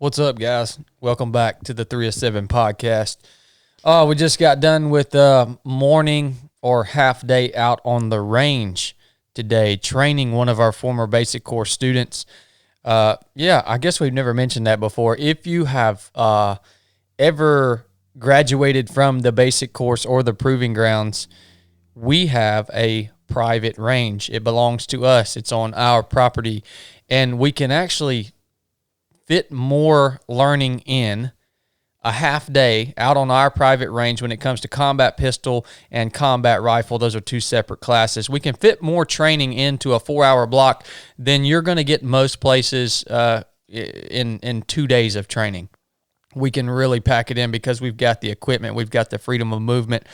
What's up, guys? Welcome back to the 307 podcast. We just got done with morning or half day out on the range today, training one of our former basic course students. I guess we've never mentioned that before. If you have ever graduated from the basic course or the proving grounds, we have a private range. It belongs to us. It's on our property, and we can actually fit more learning in a half day out on our private range when it comes to combat pistol and combat rifle. Those are two separate classes. We can fit more training into a 4-hour block than you're going to get most places in 2 days of training. We can really pack it in because we've got the equipment, we've got the freedom of movement,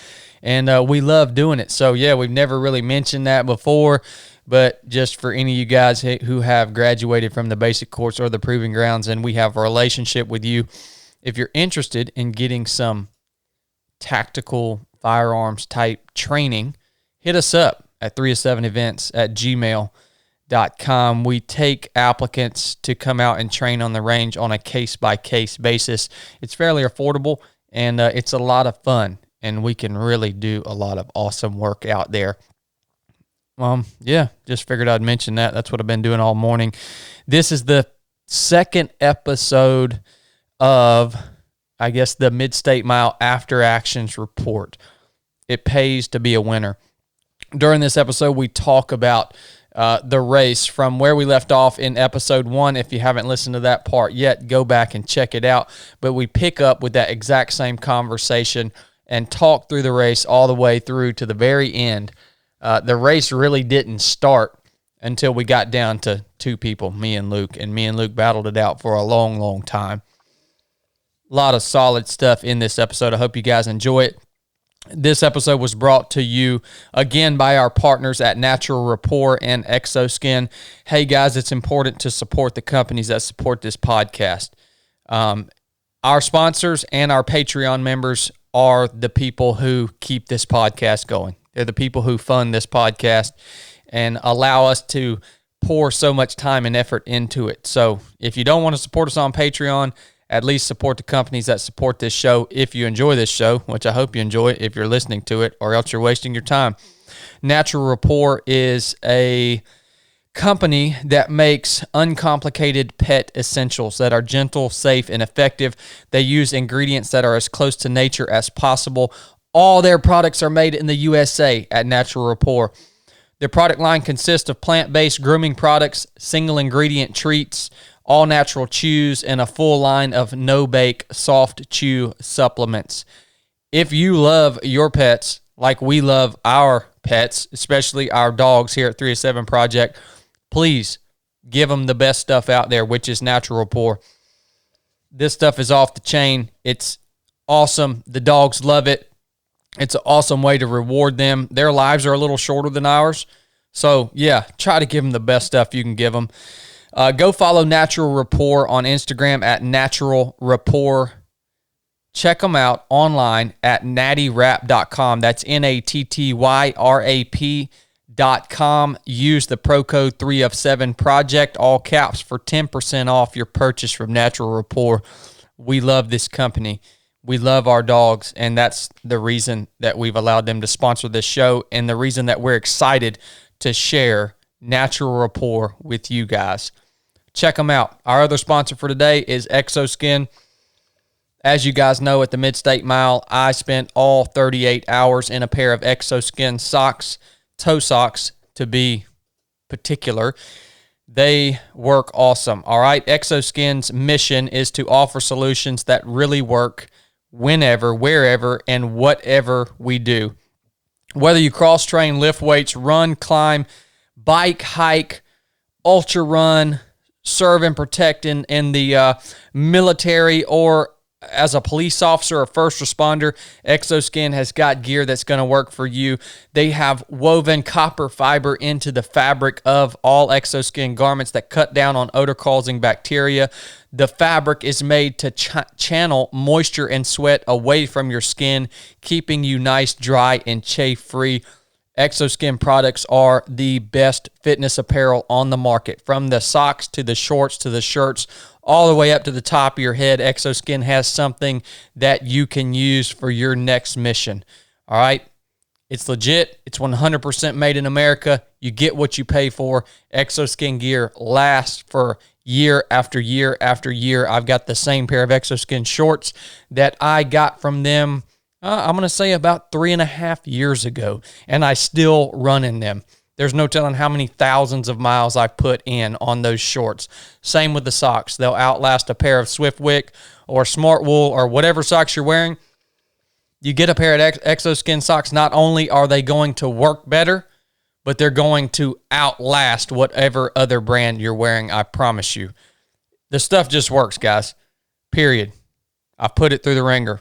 and we love doing it. So, yeah, we've never really mentioned that before, but just for any of you guys who have graduated from the basic course or the proving grounds and we have a relationship with you, if you're interested in getting some tactical firearms type training, hit us up at 307events@gmail.com. We take applicants to come out and train on the range on a case-by-case basis. It's fairly affordable, and it's a lot of fun, and we can really do a lot of awesome work out there. Just figured I'd mention that. That's what I've been doing all morning. This is the second episode of, I guess, the Mid-State Mile After Actions Report. It pays to be a winner. During this episode, we talk about the race from where we left off in episode 1. If you haven't listened to that part yet, go back and check it out. But we pick up with that exact same conversation and talk through the race all the way through to the very end. The race really didn't start until we got down to two people, me and Luke battled it out for a long, long time. A lot of solid stuff in this episode. I hope you guys enjoy it. This episode was brought to you again by our partners at Natural Rapport and Xoskin. Hey guys, it's important to support the companies that support this podcast. Our sponsors and our Patreon members are the people who keep this podcast going. They're the people who fund this podcast and allow us to pour so much time and effort into it. So if you don't want to support us on Patreon, at least support the companies that support this show if you enjoy this show, which I hope you enjoy if you're listening to it, or else you're wasting your time. Natural Rapport is a company that makes uncomplicated pet essentials that are gentle, safe, and effective. They use ingredients that are as close to nature as possible. All their products are made in the USA at Natural Rapport. Their product line consists of plant-based grooming products, single-ingredient treats, all-natural chews, and a full line of no-bake soft chew supplements. If you love your pets like we love our pets, especially our dogs here at 307 Project, please give them the best stuff out there, which is Natural Rapport. This stuff is off the chain. It's awesome. The dogs love it. It's an awesome way to reward them. Their lives are a little shorter than ours. So, yeah, try to give them the best stuff you can give them. Go follow Natural Rapport on Instagram at Natural Rapport. Check them out online at nattyrap.com. That's nattyrap.com. Use the pro code 307project, all caps, for 10% off your purchase from Natural Rapport. We love this company. We love our dogs, and that's the reason that we've allowed them to sponsor this show and the reason that we're excited to share Natural Rapport with you guys. Check them out. Our other sponsor for today is Xoskin. As you guys know, at the Mid-State Mile, I spent all 38 hours in a pair of Xoskin socks, toe socks to be particular. They work awesome. All right, Xoskin's mission is to offer solutions that really work whenever, wherever, and whatever we do. Whether you cross-train, lift weights, run, climb, bike, hike, ultra run, serve and protect in the military, or as a police officer or first responder, Xoskin has got gear that's going to work for you. They have woven copper fiber into the fabric of all Xoskin garments that cut down on odor-causing bacteria. The fabric is made to channel moisture and sweat away from your skin, keeping you nice, dry, and chafe-free. Xoskin products are the best fitness apparel on the market. From the socks to the shorts to the shirts, all the way up to the top of your head, Xoskin has something that you can use for your next mission. All right? It's legit. It's 100% made in America. You get what you pay for. Xoskin gear lasts for year after year after year. I've got the same pair of Xoskin shorts that I got from them, I'm going to say about 3.5 years ago, and I still run in them. There's no telling how many thousands of miles I put in on those shorts. Same with the socks. They'll outlast a pair of Swiftwick or Smart Wool or whatever socks you're wearing. You get a pair of Xoskin socks, not only are they going to work better, but they're going to outlast whatever other brand you're wearing, I promise you. The stuff just works, guys. Period. I put it through the ringer.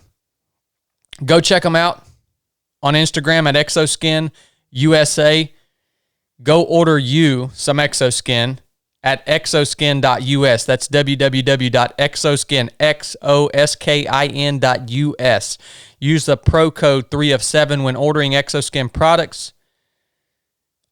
Go check them out on Instagram at Xoskin USA. Go order you some Xoskin at xoskin.us. That's www.xoskin.us. Use the pro code 3 of 7 when ordering Xoskin products.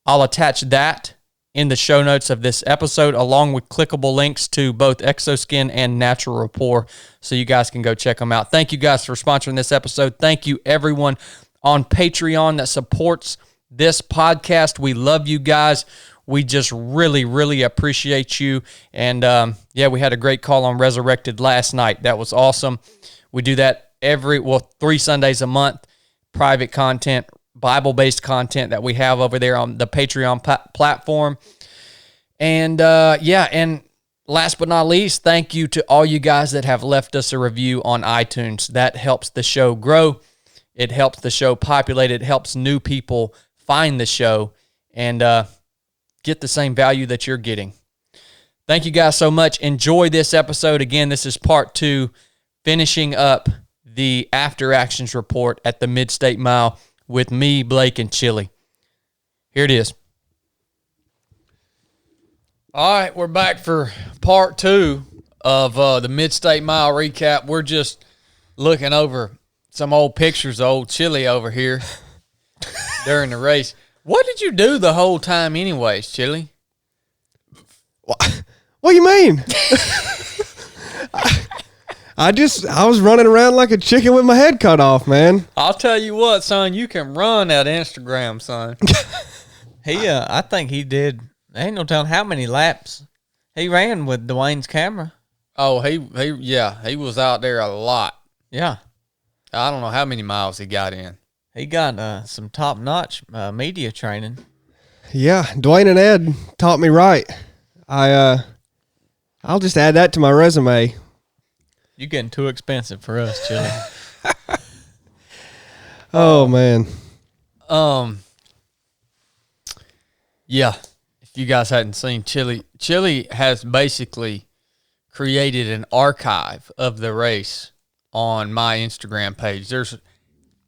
I'll attach that in the show notes of this episode, along with clickable links to both Xoskin and Natural Rapport, so you guys can go check them out. Thank you guys for sponsoring this episode. Thank you, everyone on Patreon that supports this podcast. We love you guys. We just really, really appreciate you. And, we had a great call on Resurrected last night. That was awesome. We do that 3 Sundays a month, private content, Bible-based content that we have over there on the Patreon platform. And and last but not least, thank you to all you guys that have left us a review on iTunes. That helps the show grow. It helps the show populate. It helps new people find the show and get the same value that you're getting. Thank you guys so much. Enjoy this episode. Again, this is part 2, finishing up the after actions report at the Mid-State Mile with me, Blake, and Chili. Here it is. All right, we're back for part 2 of the Mid-State Mile recap. We're just looking over some old pictures of old Chili over here during the race. What did you do the whole time anyways, Chili? What do you mean? I was running around like a chicken with my head cut off, man. I'll tell you what, son, you can run that Instagram, son. I think he did. Ain't no telling how many laps he ran with Dwayne's camera. Oh, he was out there a lot. Yeah. I don't know how many miles he got in. He got some top-notch media training. Yeah, Dwayne and Ed taught me right. I'll just add that to my resume. You're getting too expensive for us, Chili. Oh, man. Yeah. If you guys hadn't seen Chili has basically created an archive of the race on my Instagram page. There's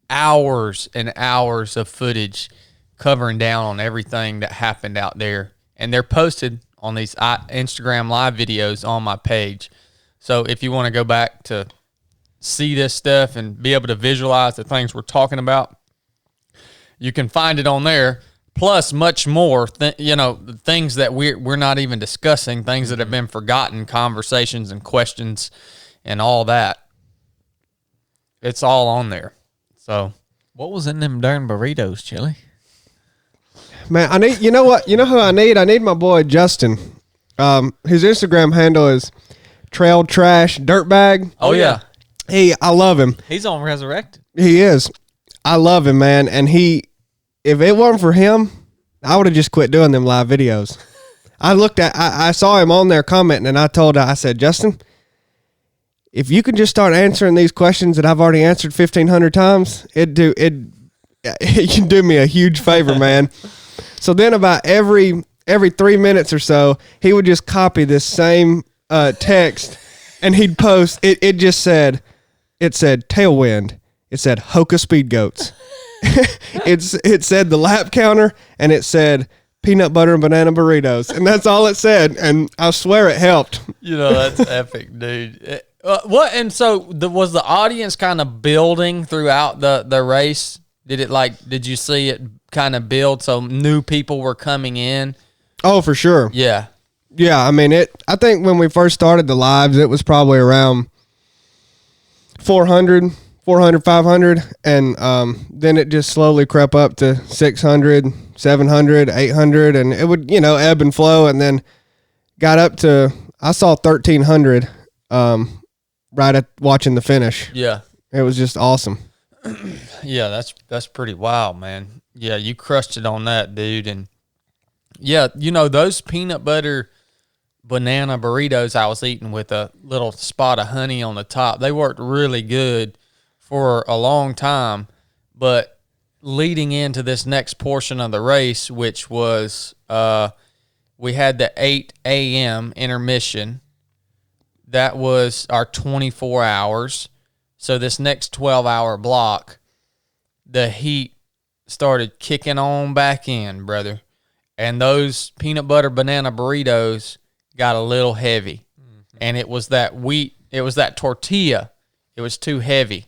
hours and hours of footage covering down on everything that happened out there, and they're posted on these Instagram live videos on my page. So if you want to go back to see this stuff and be able to visualize the things we're talking about, you can find it on there. Plus much more, things that we're not even discussing, things that have been forgotten, conversations and questions and all that. It's all on there. So, what was in them darn burritos, Chili? Man, I need. You know what? You know who I need? I need my boy Justin. His Instagram handle is Trail Trash Dirtbag. Oh yeah. I love him. He's on Resurrected. He is. I love him, man. And if it weren't for him, I would have just quit doing them live videos. I saw him on there commenting, and I said, Justin, if you could just start answering these questions that I've already answered 1,500 times, it can do me a huge favor, man. So then about every 3 minutes or so, he would just copy this same text, and he'd post. It said tailwind. It said Hoka Speed Goats. It said the lap counter, and it said peanut butter and banana burritos, and that's all it said. And I swear it helped. That's epic, dude. What? And so was the audience kind of building throughout the race Did you see it kind of build so new people were coming in? Oh, for sure. Yeah. Yeah, I mean, I think when we first started the lives, it was probably around 400, 500, and then it just slowly crept up to 600, 700, 800, and it would, ebb and flow, and then got up to, I saw 1,300 right at watching the finish. Yeah. It was just awesome. Yeah, that's pretty wild, man. Yeah, you crushed it on that, dude. And yeah, those peanut butter banana burritos I was eating with a little spot of honey on the top, they worked really good for a long time. But leading into this next portion of the race, which was we had the 8 a.m. intermission. That was our 24 hours. So this next 12-hour block, the heat started kicking on back in, brother. And those peanut butter banana burritos got a little heavy. Mm-hmm. And it was that tortilla. It was too heavy.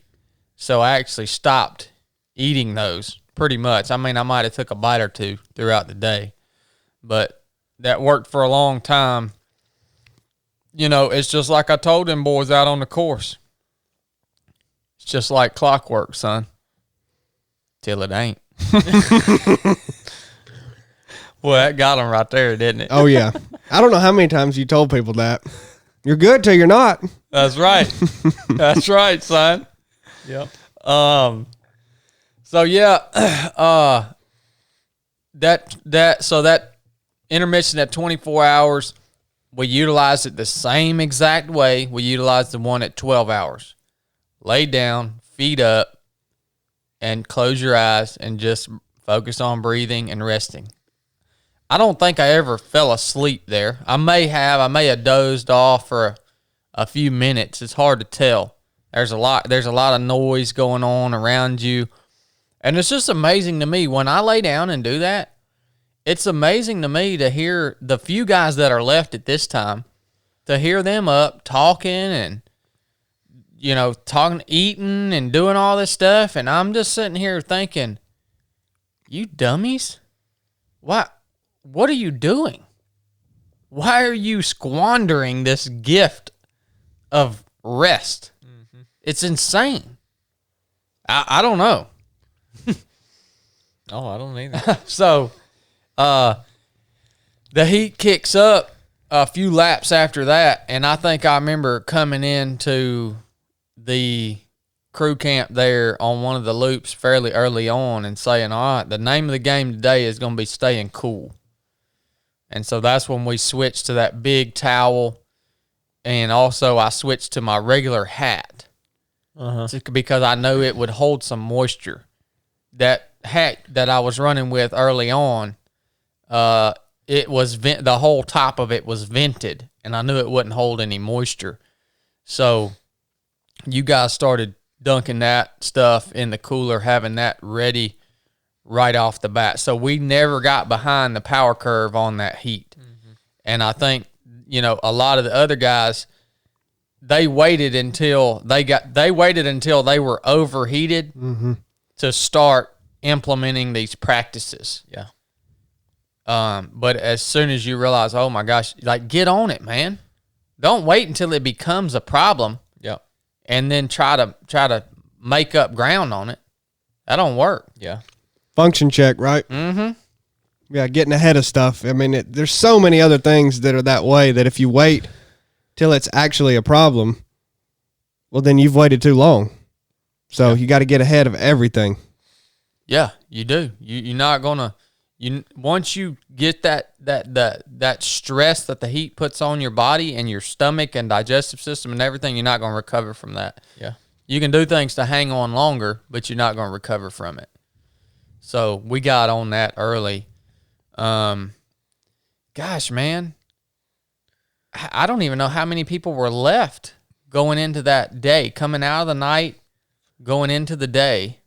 So I actually stopped eating those pretty much. I mean, I might have took a bite or two throughout the day. But that worked for a long time. It's just like I told them boys out on the course. It's just like clockwork, son. Till it ain't. Well, that got them right there, didn't it? Oh, yeah. I don't know how many times you told people that. You're good till you're not. That's right. That's right, son. Yep. So yeah, that intermission at 24 hours, we utilized it the same exact way we utilized the one at 12 hours. Lay down, feet up, and close your eyes and just focus on breathing and resting. I don't think I ever fell asleep there. I may have dozed off for a few minutes. It's hard to tell. There's a lot of noise going on around you. And it's just amazing to me when I lay down and do that. It's amazing to me to hear the few guys that are left at this time, to hear them up talking and, eating and doing all this stuff. And I'm just sitting here thinking, you dummies, what are you doing? Why are you squandering this gift of rest? Mm-hmm. It's insane. I don't know. Oh, I don't either. So, the heat kicks up a few laps after that, and I think I remember coming into the crew camp there on one of the loops fairly early on and saying, all right, the name of the game today is going to be staying cool. And so that's when we switched to that big towel, and also I switched to my regular hat because I knew it would hold some moisture. That hat that I was running with early on, it was the whole top of it was vented, and I knew it wouldn't hold any moisture. So you guys started dunking that stuff in the cooler, having that ready right off the bat. So we never got behind the power curve on that heat. Mm-hmm. And I think, a lot of the other guys, they waited until they were overheated to start implementing these practices. Yeah. But as soon as you realize, oh my gosh, get on it, man. Don't wait until it becomes a problem. Yeah. And then try to make up ground on it. That don't work. Yeah. Function check, right? Mm-hmm. Yeah, getting ahead of stuff. I mean, there's so many other things that are that way that if you wait till it's actually a problem, well, then you've waited too long. So you got to get ahead of everything. Yeah, you do. You're not gonna. Once you get that stress that the heat puts on your body and your stomach and digestive system and everything, you're not gonna recover from that. Yeah, you can do things to hang on longer, but you're not gonna recover from it. So we got on that early. Gosh, man, I don't even know how many people were left going into that day, coming out of the night, going into the day.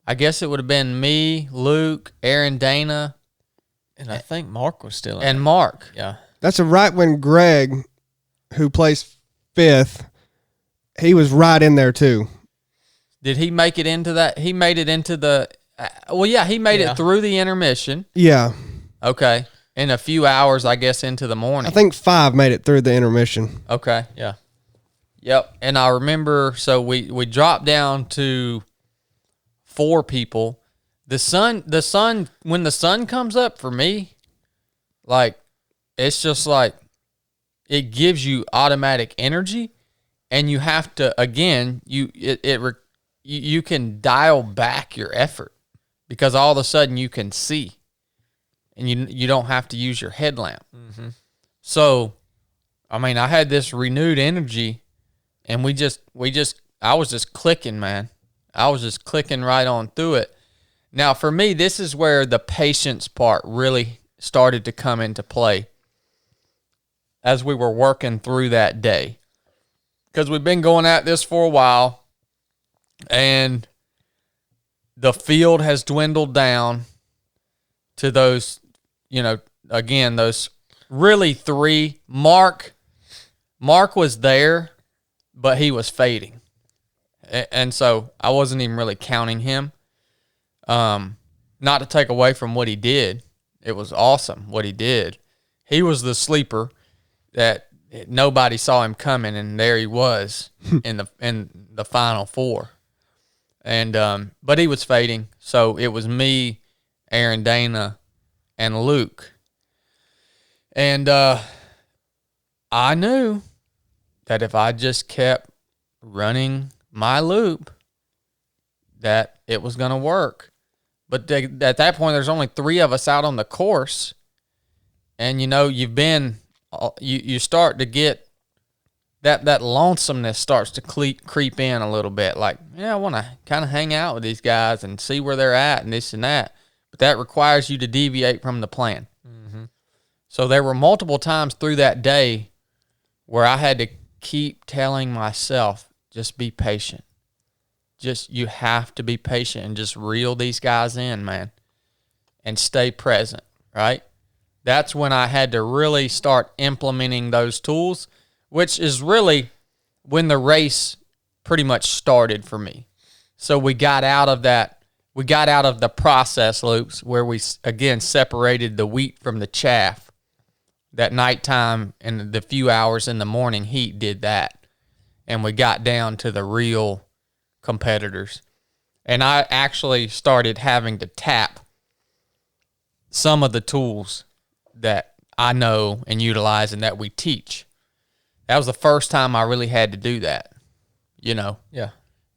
I guess it would have been me, Luke, Aaron Dayna, and I think Mark was still in and it. Mark. Yeah. That's right when Greg, who placed 5th, he was right in there too. Did he make it into that? He made it into the. Well, yeah, he made it through the intermission. Yeah. Okay. In a few hours, I guess, into the morning. I think 5 made it through the intermission. Okay. Yeah. Yep. And I remember, so we dropped down to 4 people. The sun, when the sun comes up for me, like, it's just like, it gives you automatic energy, and you have to, again, you can dial back your effort because all of a sudden you can see, and you don't have to use your headlamp. Mm-hmm. So, I mean, I had this renewed energy, and I was just clicking, man. I was just clicking right on through it. Now, for me, this is where the patience part really started to come into play as we were working through that day. Because we've been going at this for a while, and the field has dwindled down to those, again, those really 3. Mark was there, but he was fading. And so I wasn't even really counting him. Not to take away from what he did. It was awesome what he did. He was the sleeper that nobody saw him coming, and there he was in the final 4. And but he was fading, so it was me, Aaron Dayna, and Luke. And I knew that if I just kept running my loop, that it was going to work. But at that point, there's only 3 of us out on the course, and you start to get that lonesomeness starts to creep in a little bit. Like, I want to kind of hang out with these guys and see where they're at and this and that. But that requires you to deviate from the plan. Mm-hmm. So there were multiple times through that day where I had to keep telling myself, just be patient. You have to be patient and just reel these guys in, man, and stay present, right? That's when I had to really start implementing those tools, which is really when the race pretty much started for me. So we got out of the process loops where we, again, separated the wheat from the chaff. That nighttime and the few hours in the morning heat did that. And we got down to the real competitors. And I actually started having to tap some of the tools that I know and utilize and that we teach. That was the first time I really had to do that, Yeah.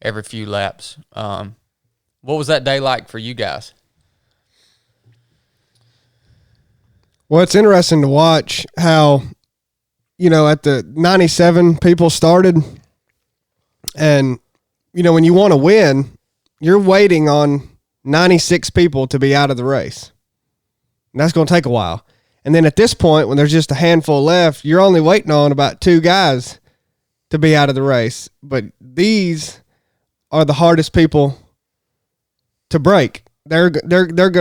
every few laps. What was that day like for you guys? Well, it's interesting to watch how, at the 97 people started, and, when you want to win, you're waiting on 96 people to be out of the race. And that's going to take a while. And then at this point, when there's just a handful left, you're only waiting on about 2 guys to be out of the race. But these are the hardest people to break. They're the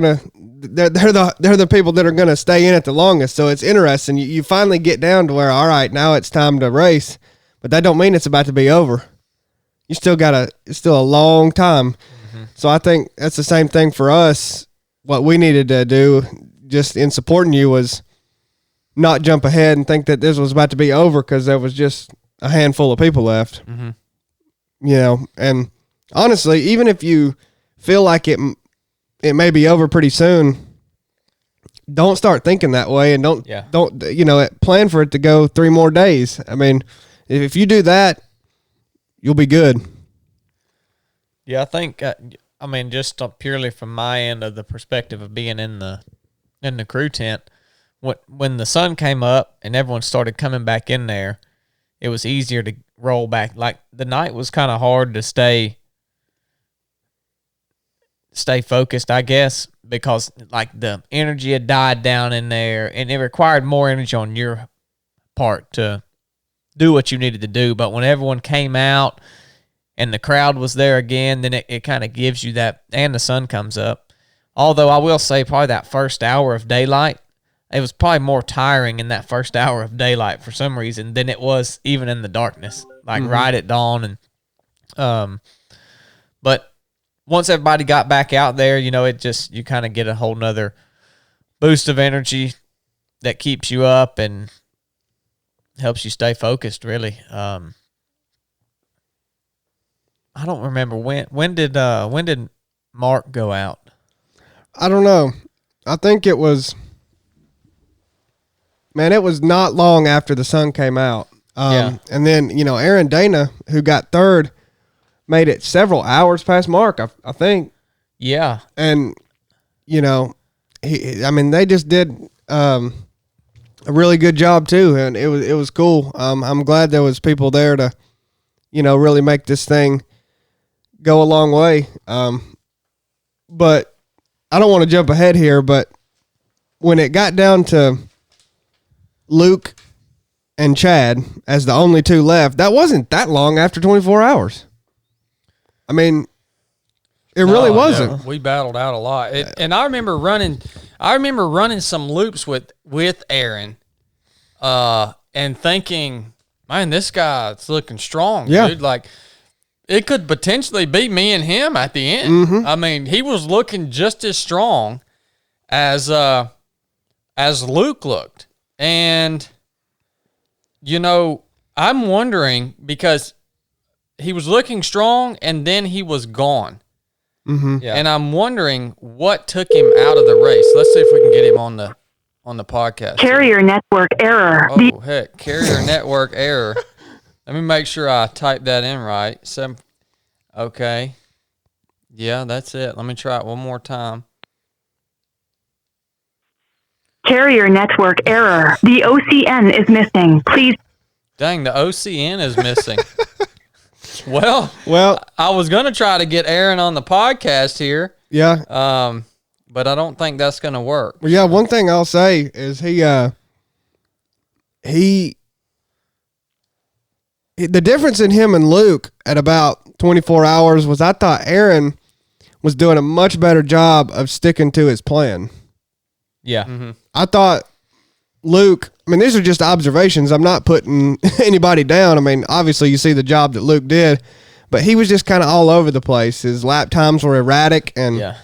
people that are gonna stay in it the longest. So it's interesting. You finally get down to where, all right, now it's time to race, but that don't mean it's about to be over. You still it's still a long time. Mm-hmm. So I think that's the same thing for us. What we needed to do, just in supporting you, was not jump ahead and think that this was about to be over because there was just a handful of people left. Mm-hmm. And honestly, even if you feel like it may be over pretty soon, don't start thinking that way, and don't plan for it to go 3 more days. I mean, if you do that, you'll be good. Yeah, I think just purely from my end of the perspective of being in the crew tent, when the sun came up and everyone started coming back in there, it was easier to roll back. Like, the night was kind of hard to stay focused, I guess, because like the energy had died down in there, and it required more energy on your part to do what you needed to do. But when everyone came out and the crowd was there again, then it kind of gives you that, and the sun comes up. Although I will say probably that first hour of daylight, it was probably more tiring in that first hour of daylight for some reason than it was even in the darkness, like right at dawn. And But once everybody got back out there, you kind of get a whole nother boost of energy that keeps you up and helps you stay focused, really. I don't remember when did Mark go out? I don't know. I think it was not long after the sun came out. And then, Aaron Dayna, who got third, made it several hours past Mark, I think. Yeah. And, they just did a really good job too. And it was cool. I'm glad there was people there to, really make this thing go a long way. But I don't want to jump ahead here, but when it got down to Luke and Chad as the only two left, that wasn't that long after 24 hours. I mean, it really wasn't. No, we battled out a lot. And I remember running some loops with Aaron and thinking, man, this guy's looking strong, dude. Like, it could potentially be me and him at the end. Mm-hmm. I mean, he was looking just as strong as Luke looked. And, I'm wondering, because he was looking strong and then he was gone. Mm-hmm. Yeah. And I'm wondering what took him out of the race. Let's see if we can get him on the podcast. Carrier network error. Oh, heck. Carrier network error. Let me make sure I type that in right. Okay. Yeah, that's it. Let me try it one more time. Carrier network error. The OCN is missing. Please. Dang, the OCN is missing. Well, I was going to try to get Aaron on the podcast here. Yeah. But I don't think that's going to work. Well, yeah, one thing I'll say is the difference in him and Luke at about 24 hours was I thought Aaron was doing a much better job of sticking to his plan. Yeah. Mm-hmm. I thought Luke, these are just observations. I'm not putting anybody down. Obviously you see the job that Luke did, but he was just kind of all over the place. His lap times were erratic. And yeah.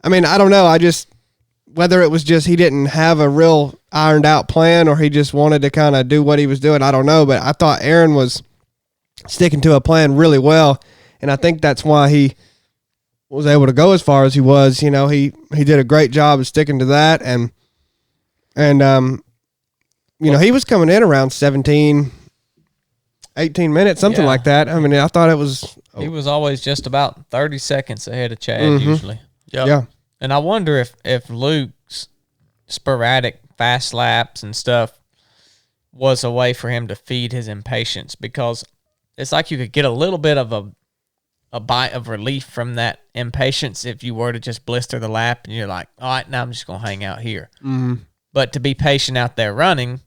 I don't know. Whether it was just he didn't have a real ironed out plan or he just wanted to kind of do what he was doing, I don't know. But I thought Aaron was sticking to a plan really well. And I think that's why he was able to go as far as he was. He did a great job of sticking to that. And he was coming in around 17, 18 minutes, something like that. I thought it was... He was always just about 30 seconds ahead of Chad, Mm-hmm. usually. Yep. Yeah. And I wonder if Luke's sporadic fast laps and stuff was a way for him to feed his impatience, because it's like you could get a little bit of a bite of relief from that impatience if you were to just blister the lap and you're like, all right, now I'm just going to hang out here. Mm-hmm. But to be patient out there running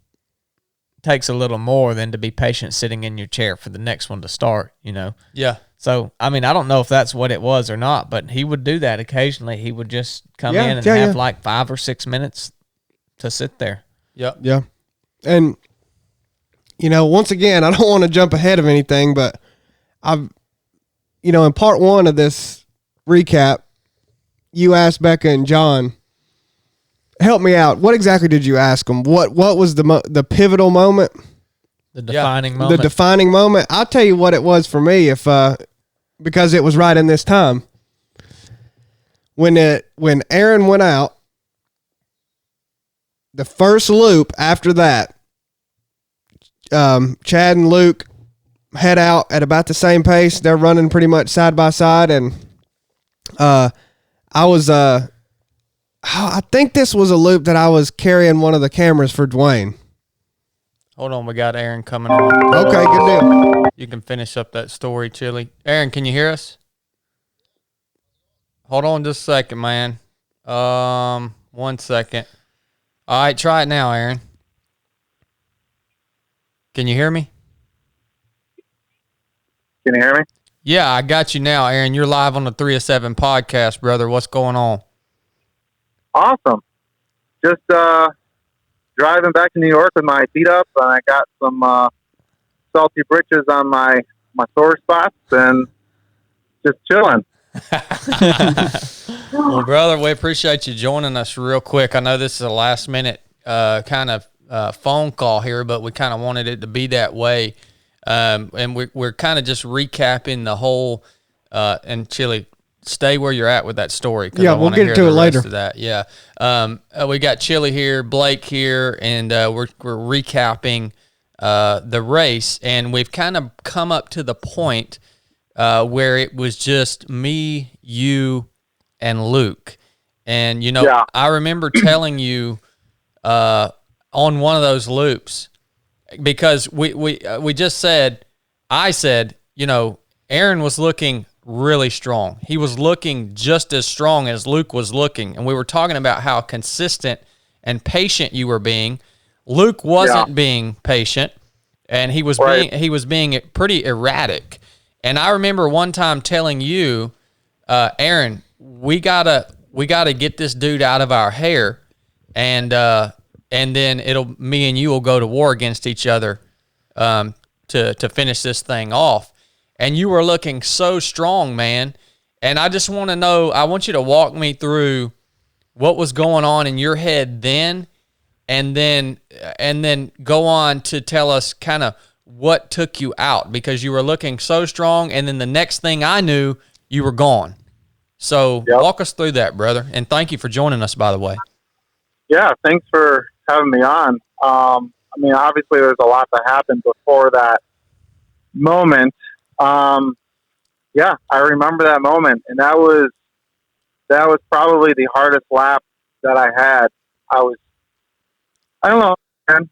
takes a little more than to be patient sitting in your chair for the next one to start, Yeah. So, I don't know if that's what it was or not, but he would do that occasionally. He would just come in and have like 5 or 6 minutes to sit there. Yep. Yeah. And, once again, I don't want to jump ahead of anything, but I've, in part one of this recap, you asked Becca and John, help me out. What exactly did you ask them? What was the pivotal moment? The defining moment. The defining moment. I'll tell you what it was for me because it was right in this time. When Aaron went out, the first loop after that, Chad and Luke head out at about the same pace. They're running pretty much side by side, and I think this was a loop that I was carrying one of the cameras for Dwayne. Hold on, we got Aaron coming on. Okay, good deal. You can finish up that story, Chili. Aaron, can you hear us? Hold on just a second, man. 1 second. All right, try it now, Aaron. Can you hear me? Can you hear me? Yeah, I got you now, Aaron. You're live on the 3 of 7 podcast, brother. What's going on? Awesome. Just driving back to New York with my feet up. I got some salty britches on my sore spots, and just chilling. Well, brother, we appreciate you joining us real quick. I know this is a last minute kind of phone call here, but we kind of wanted it to be that way. And we're kind of just recapping the whole, and Chili, stay where you're at with that story. Yeah, we'll get to it later. That. Yeah. We got Chili here, Blake here, and we're recapping the race, and we've kind of come up to the point where it was just me, you, and Luke. And, I remember telling you on one of those loops, because we just said, I said, Aaron was looking really strong. He was looking just as strong as Luke was looking. And we were talking about how consistent and patient you were being. Luke wasn't being patient, and he was being pretty erratic. And I remember one time telling you, Aaron, we gotta get this dude out of our hair, and then me and you will go to war against each other to finish this thing off. And you were looking so strong, man. And I just want to know, I want you to walk me through what was going on in your head then, and then go on to tell us kind of what took you out, because you were looking so strong, and then the next thing I knew, you were gone. So walk us through that, brother. And thank you for joining us, by the way. Yeah, thanks for having me on. Obviously there's a lot that happened before that moment. I remember that moment, and that was probably the hardest lap that I had. I don't know, man.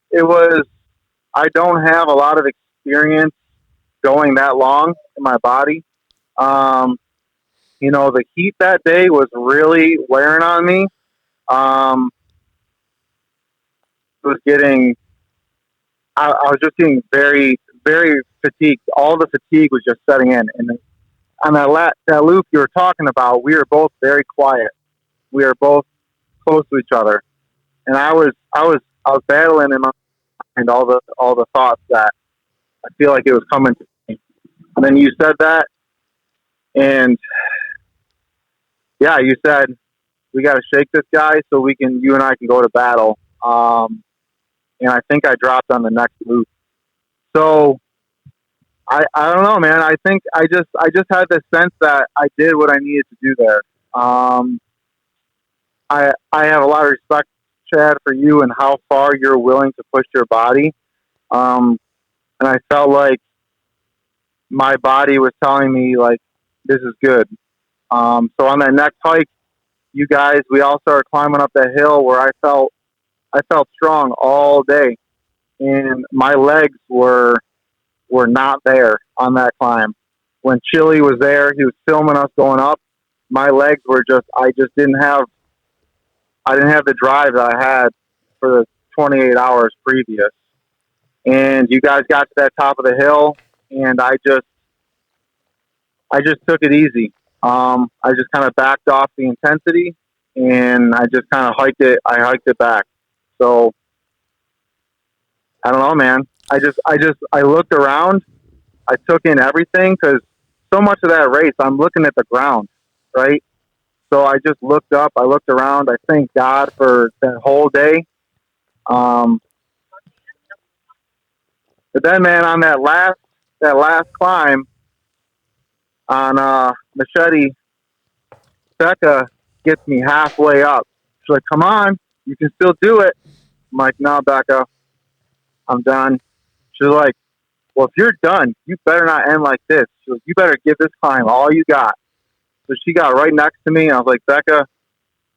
I don't have a lot of experience going that long in my body. The heat that day was really wearing on me. I was just getting very, very fatigued. All the fatigue was just setting in. And on that loop you were talking about, we were both very quiet. We were both close to each other. And I was battling in my mind all the thoughts that I feel like it was coming to me. And then you said that, and you said, we got to shake this guy so you and I can go to battle. And I think I dropped on the next loop. So I don't know, man. I think I just had this sense that I did what I needed to do there. I have a lot of respect, Chad, for you and how far you're willing to push your body. And I felt like my body was telling me, like, this is good. So on that next hike, you guys, we all started climbing up that hill where I felt strong all day, and my legs were not there on that climb. When Chili was there, he was filming us going up. My legs were I didn't have the drive that I had for the 28 hours previous. And you guys got to that top of the hill, and I just took it easy. I just kind of backed off the intensity, and I just kind of hiked it back. So I don't know, man. I looked around. I took in everything, because so much of that race, I'm looking at the ground, right? So I just looked up. I looked around. I thank God for that whole day. But then, man, on that last climb on Machete, Becca gets me halfway up. She's like, "Come on, you can still do it." I'm like, "No, Becca, I'm done." She's like, "Well, if you're done, you better not end like this." She's like, "You better give this climb all you got." So she got right next to me, and I was like, "Becca,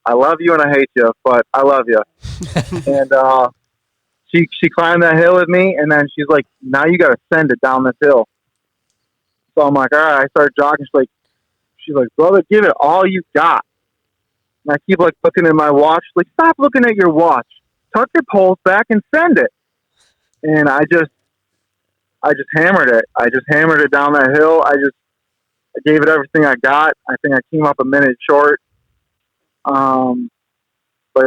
I love you and I hate you, but I love you." And she climbed that hill with me, and then she's like, "Now you got to send it down this hill." So I'm like, "All right." I started jogging. She's like, "Brother, give it all you got." And I keep looking at my watch. She's like, "Stop looking at your watch. Tuck your poles back and send it." And I just hammered it. I just hammered it down that hill. I gave it everything I got. I think I came up a minute short. But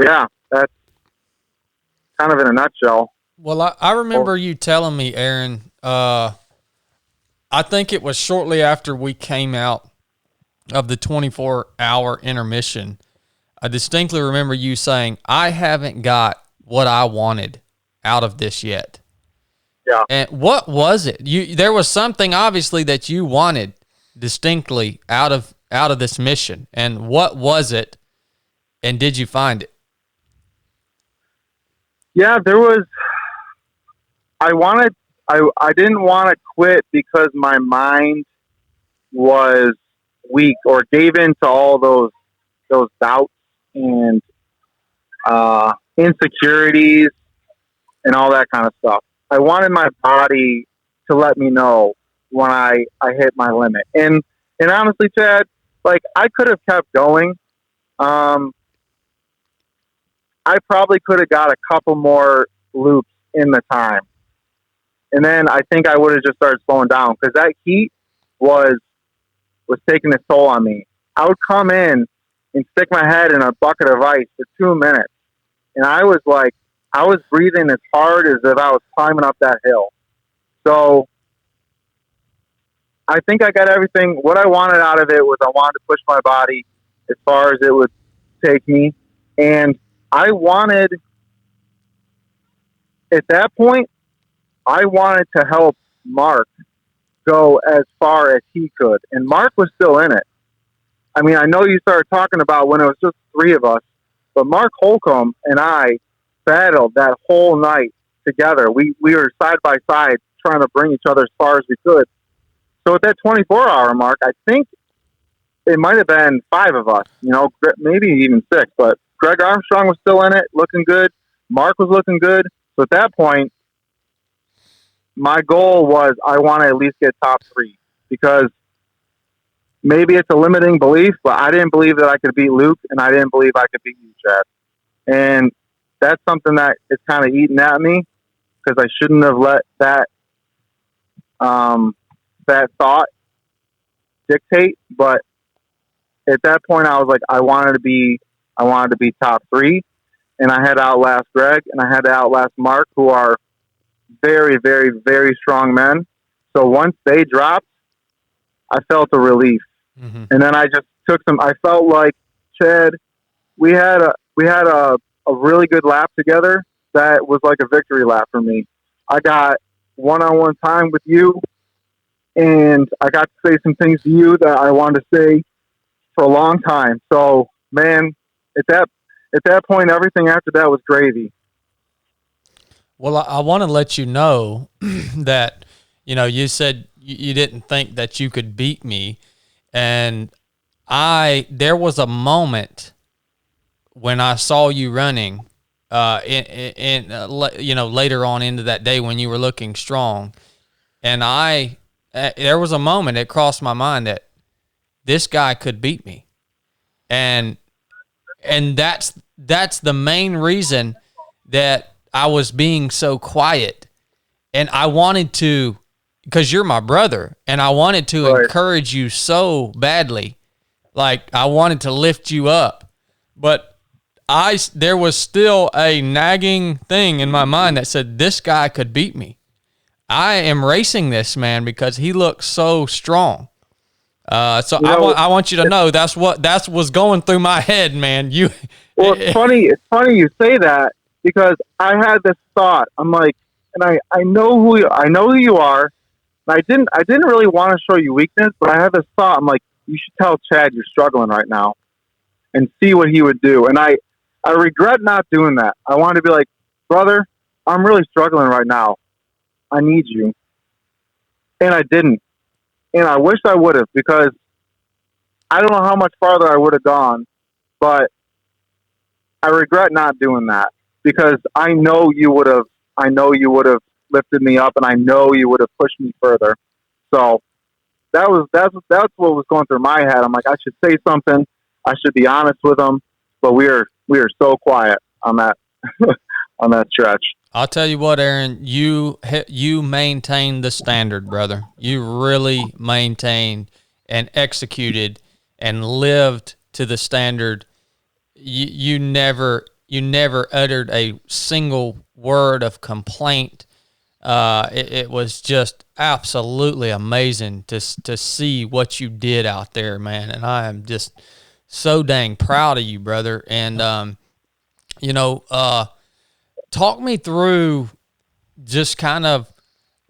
yeah, that's kind of in a nutshell. Well, I remember you telling me, Aaron, I think it was shortly after we came out of the 24-hour intermission, I distinctly remember you saying, I haven't got what I wanted out of this yet. Yeah. And what was it? There was something obviously that you wanted distinctly out of this mission. And what was it? And did you find it? Yeah, there was. I didn't want to quit because my mind was weak or gave in to all those doubts and insecurities and all that kind of stuff. I wanted my body to let me know when I hit my limit. And honestly, Chad, like, I could have kept going. I probably could have got a couple more loops in the time. And then I think I would have just started slowing down because that heat was taking its toll on me. I would come in and stick my head in a bucket of ice for 2 minutes. And I was breathing as hard as if I was climbing up that hill. So I think I got everything. What I wanted out of it was I wanted to push my body as far as it would take me. And I wanted, at that point, I wanted to help Mark go as far as he could. And Mark was still in it. I mean, I know you started talking about when it was just 3 of us, but Mark Holcomb and I battled that whole night together. We were side by side trying to bring each other as far as we could. So at that 24-hour mark, I think it might have been 5 of us, maybe even 6, but Greg Armstrong was still in it, looking good. Mark was looking good. So at that point, my goal was I want to at least get top 3 because maybe it's a limiting belief, but I didn't believe that I could beat Luke, and I didn't believe I could beat you, Chad. And that's something that is kind of eating at me because I shouldn't have let that thought dictate. But at that point, I was like, I wanted to be top 3, and I had to outlast Greg, and I had to outlast Mark, who are very, very, very strong men. So once they dropped, I felt a relief. Mm-hmm. And then I just took some. I felt like, Chad, we had a really good lap together. That was like a victory lap for me. I got one-on-one time with you, and I got to say some things to you that I wanted to say for a long time. So, man, at that point, everything after that was gravy. Well, I want to let you know that, you said you didn't think that you could beat me. And there was a moment when I saw you running, later on into that day when you were looking strong. And there was a moment that crossed my mind that this guy could beat me. And that's the main reason that I was being so quiet. And I wanted to, because you're my brother, and I wanted to encourage you so badly. Like, I wanted to lift you up. But there was still a nagging thing in my mind that said, this guy could beat me. I am racing this man because he looks so strong. So I want you to know that's what's going through my head, man. Well, it's funny you say that because I had this thought. I'm like, and I know who you are. And I didn't really want to show you weakness, but I had this thought. I'm like, you should tell Chad you're struggling right now, and see what he would do. And I regret not doing that. I wanted to be like, brother, I'm really struggling right now. I need you. And I didn't. And I wish I would have, because I don't know how much farther I would have gone, but I regret not doing that because I know you would have lifted me up, and I know you would have pushed me further. So that's what was going through my head. I'm like, I should say something. I should be honest with him, but we are so quiet on that on that stretch. I'll tell you what, Aaron, you maintained the standard, brother. You really maintained and executed and lived to the standard. You never uttered a single word of complaint. It was just absolutely amazing to see what you did out there, man. And I am just so dang proud of you, brother. And talk me through just kind of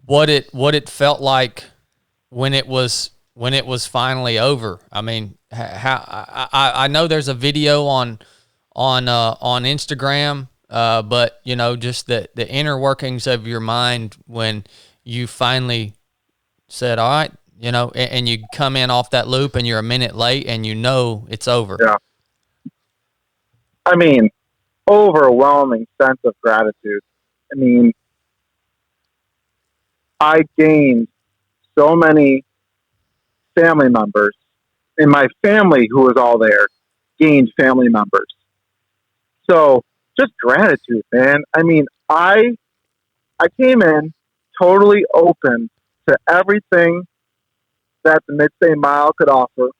what it felt like when it was finally over. I mean, how I know there's a video on Instagram, but just the inner workings of your mind when you finally said, all right, and you come in off that loop and you're a minute late and it's over. Yeah. I mean, overwhelming sense of gratitude. I mean, I gained so many family members, and my family who was all there gained family members. So just gratitude, man. I mean, I came in totally open to everything that the Mid-State Mile could offer.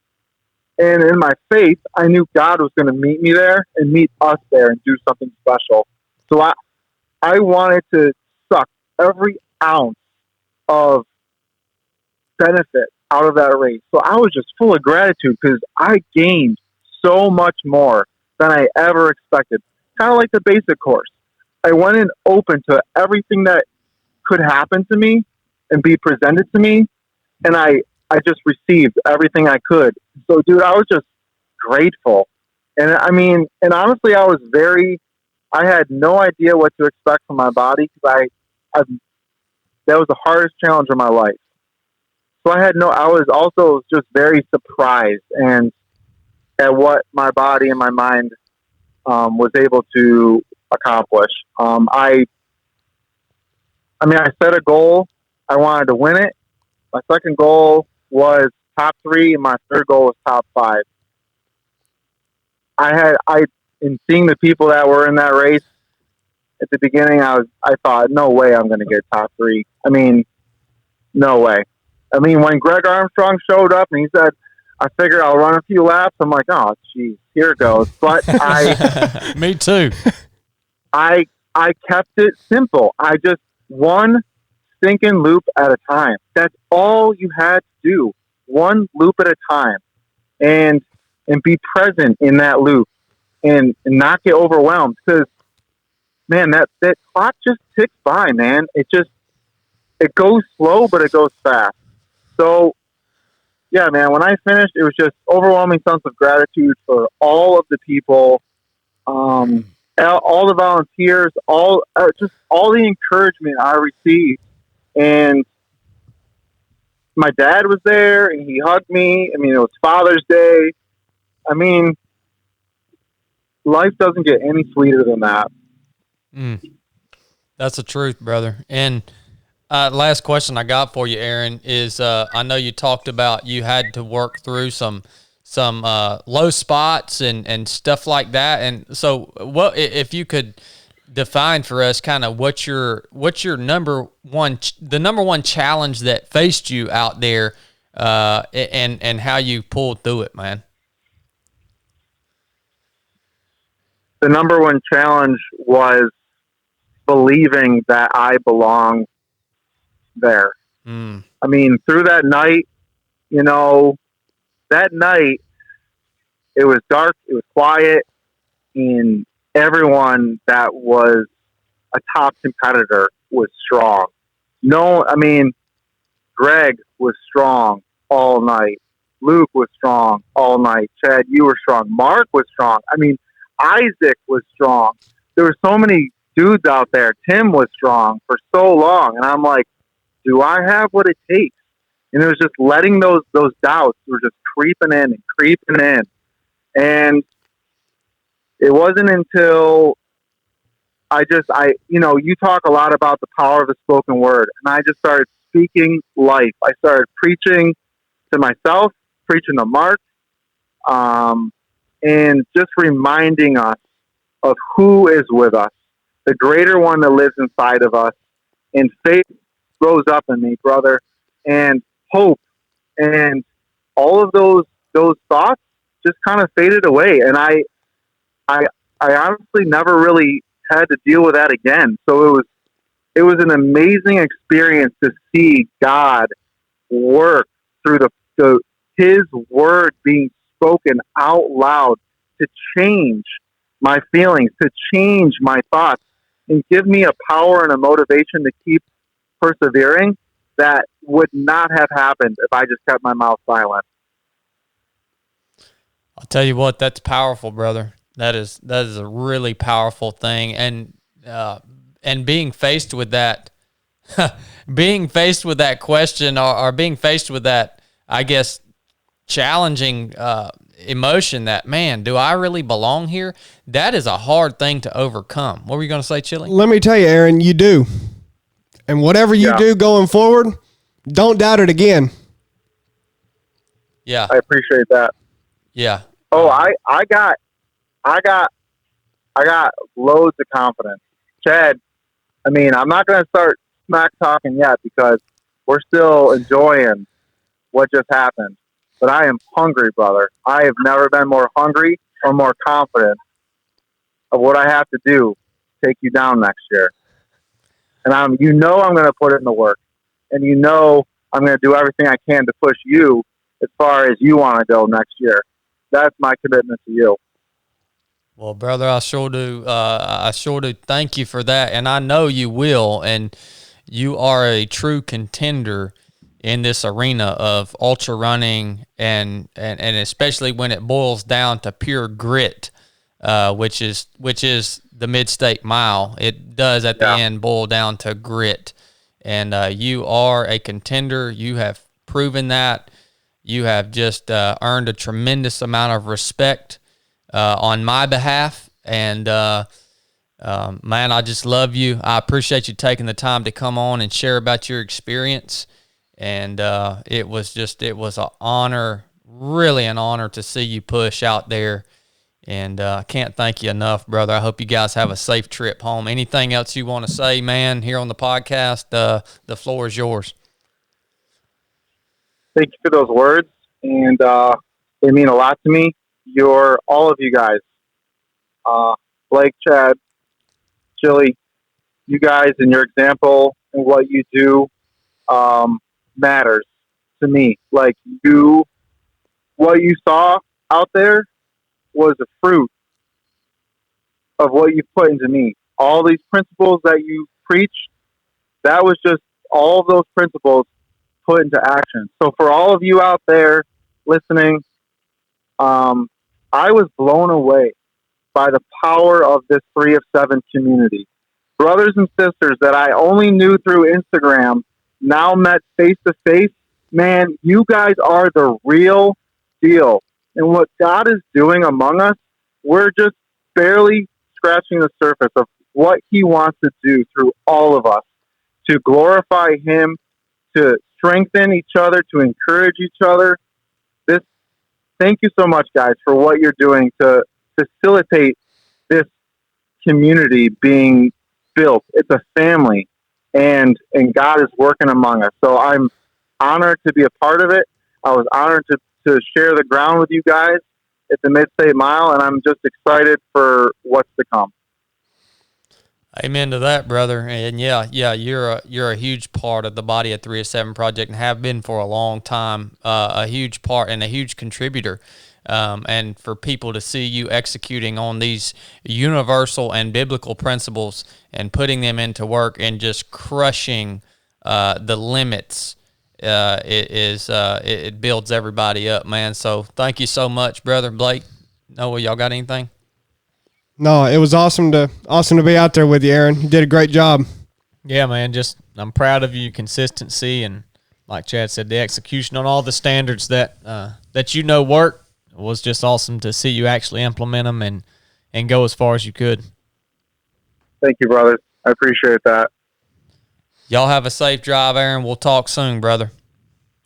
And in my faith, I knew God was going to meet me there and meet us there and do something special. So I wanted to suck every ounce of benefit out of that race. So I was just full of gratitude because I gained so much more than I ever expected. Kind of like the basic course. I went in open to everything that could happen to me and be presented to me. And I just received everything I could. So, dude, I was just grateful. And I mean, and honestly, I had no idea what to expect from my body because that was the hardest challenge of my life. So I was also just very surprised and at what my body and my mind was able to accomplish. I set a goal. I wanted to win it. My second goal was top 3, and my third goal was top 5. In seeing the people that were in that race at the beginning, I thought, no way I'm going to get top 3. I mean, no way. I mean, when Greg Armstrong showed up and he said, I figure I'll run a few laps, I'm like, oh, geez, here it goes. But Me too. I kept it simple. I just one stinking loop at a time. That's all you had to do. One loop at a time. And be present in that loop and not get overwhelmed. Because, man, that clock just ticks by, man. It goes slow, but it goes fast. So, yeah, man, when I finished, it was just overwhelming sense of gratitude for all of the people, all the volunteers, just all the encouragement I received. And my dad was there, and he hugged me. I mean, it was Father's Day. I mean, life doesn't get any sweeter than that. That's the truth, brother. And last question I got for you, Aaron, is I know you talked about you had to work through some low spots and stuff like that. And so, what if you could define for us kind of what's your number one challenge that faced you out there, and how you pulled through it, man? The number one challenge was believing that I belong there. I mean, through that night, it was dark, it was quiet, and everyone that was a top competitor was strong. Greg was strong all night. Luke was strong all night. Chad, you were strong. Mark was strong. I mean, Isaac was strong. There were so many dudes out there. Tim was strong for so long. And I'm like, do I have what it takes? And it was just letting those doubts were just creeping in. And it wasn't until you talk a lot about the power of the spoken word. And I just started speaking life. I started preaching to myself, preaching to Mark, and just reminding us of who is with us, the greater one that lives inside of us. And faith rose up in me, brother, and hope, and all of those thoughts just kind of faded away. And I honestly never really had to deal with that again. So It was an amazing experience to see God work through His word being spoken out loud to change my feelings, to change my thoughts, and give me a power and a motivation to keep persevering that would not have happened if I just kept my mouth silent. I'll tell you what, that's powerful, brother. That is a really powerful thing, and being faced with that, being faced with that question, or being faced with that, I guess, challenging emotion that, man, do I really belong here? That is a hard thing to overcome. What were you going to say, Chili? Let me tell you, Aaron, you do. And whatever you do going forward, don't doubt it again. Yeah. I appreciate that. Yeah. Oh, I got loads of confidence. Chad, I mean, I'm not going to start smack talking yet because we're still enjoying what just happened. But I am hungry, brother. I have never been more hungry or more confident of what I have to do to take you down next year. And I'm going to put in the work. And I'm going to do everything I can to push you as far as you want to go next year. That's my commitment to you. Well, brother, I sure do. I sure do. Thank you for that, and I know you will. And you are a true contender in this arena of ultra running, and especially when it boils down to pure grit, which is the Mid-State Mile. It does at the end boil down to grit, and you are a contender. You have proven that. You have just earned a tremendous amount of respect on my behalf, and man, I just love you. I appreciate you taking the time to come on and share about your experience, and it was an honor, really an honor to see you push out there, and I can't thank you enough, brother. I hope you guys have a safe trip home. Anything else you want to say, man, here on the podcast? The floor is yours. Thank you for those words, and they mean a lot to me. All of you guys, Blake, Chad, Chili, you guys and your example and what you do matters to me. Like what you saw out there was a fruit of what you put into me. All these principles that you preach, that was just all of those principles put into action. So for all of you out there listening, I was blown away by the power of this 3 of 7 community. Brothers and sisters that I only knew through Instagram, now met face to face. Man, you guys are the real deal. And what God is doing among us, we're just barely scratching the surface of what He wants to do through all of us to glorify Him, to strengthen each other, to encourage each other. Thank you so much, guys, for what you're doing to facilitate this community being built. It's a family, and God is working among us. So I'm honored to be a part of it. I was honored to share the ground with you guys at the Mid-State Mile, and I'm just excited for what's to come. Amen to that, brother. And yeah, you're a huge part of the body of 3 of 7 Project, and have been for a long time. A huge part and a huge contributor. And for people to see you executing on these universal and biblical principles and putting them into work and just crushing the limits, it builds everybody up, man. So thank you so much, brother. Blake, Noah, y'all got anything? No, it was awesome to be out there with you, Aaron. You did a great job. Yeah, man. Just I'm proud of you, consistency, and like Chad said, the execution on all the standards that work. It was just awesome to see you actually implement them and go as far as you could. Thank you, brother. I appreciate that. Y'all have a safe drive, Aaron. We'll talk soon, brother.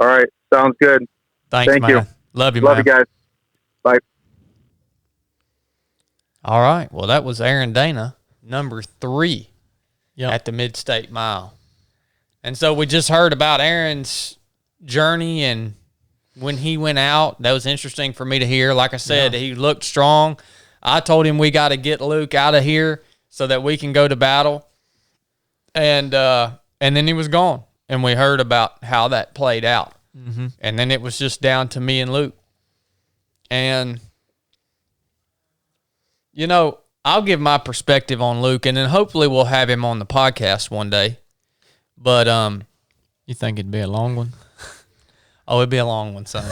All right. Sounds good. Thanks, Thank man. you. Love you, man. Love you guys. Bye. All right. Well, that was Aaron Dayna, number 3 at the Mid-State Mile. And so we just heard about Aaron's journey, and when he went out, that was interesting for me to hear. Like I said, he looked strong. I told him we got to get Luke out of here so that we can go to battle. And then he was gone. And we heard about how that played out. Mm-hmm. And then it was just down to me and Luke. And, you know, I'll give my perspective on Luke, and then hopefully we'll have him on the podcast one day. But You think it'd be a long one? oh, it'd be a long one, son.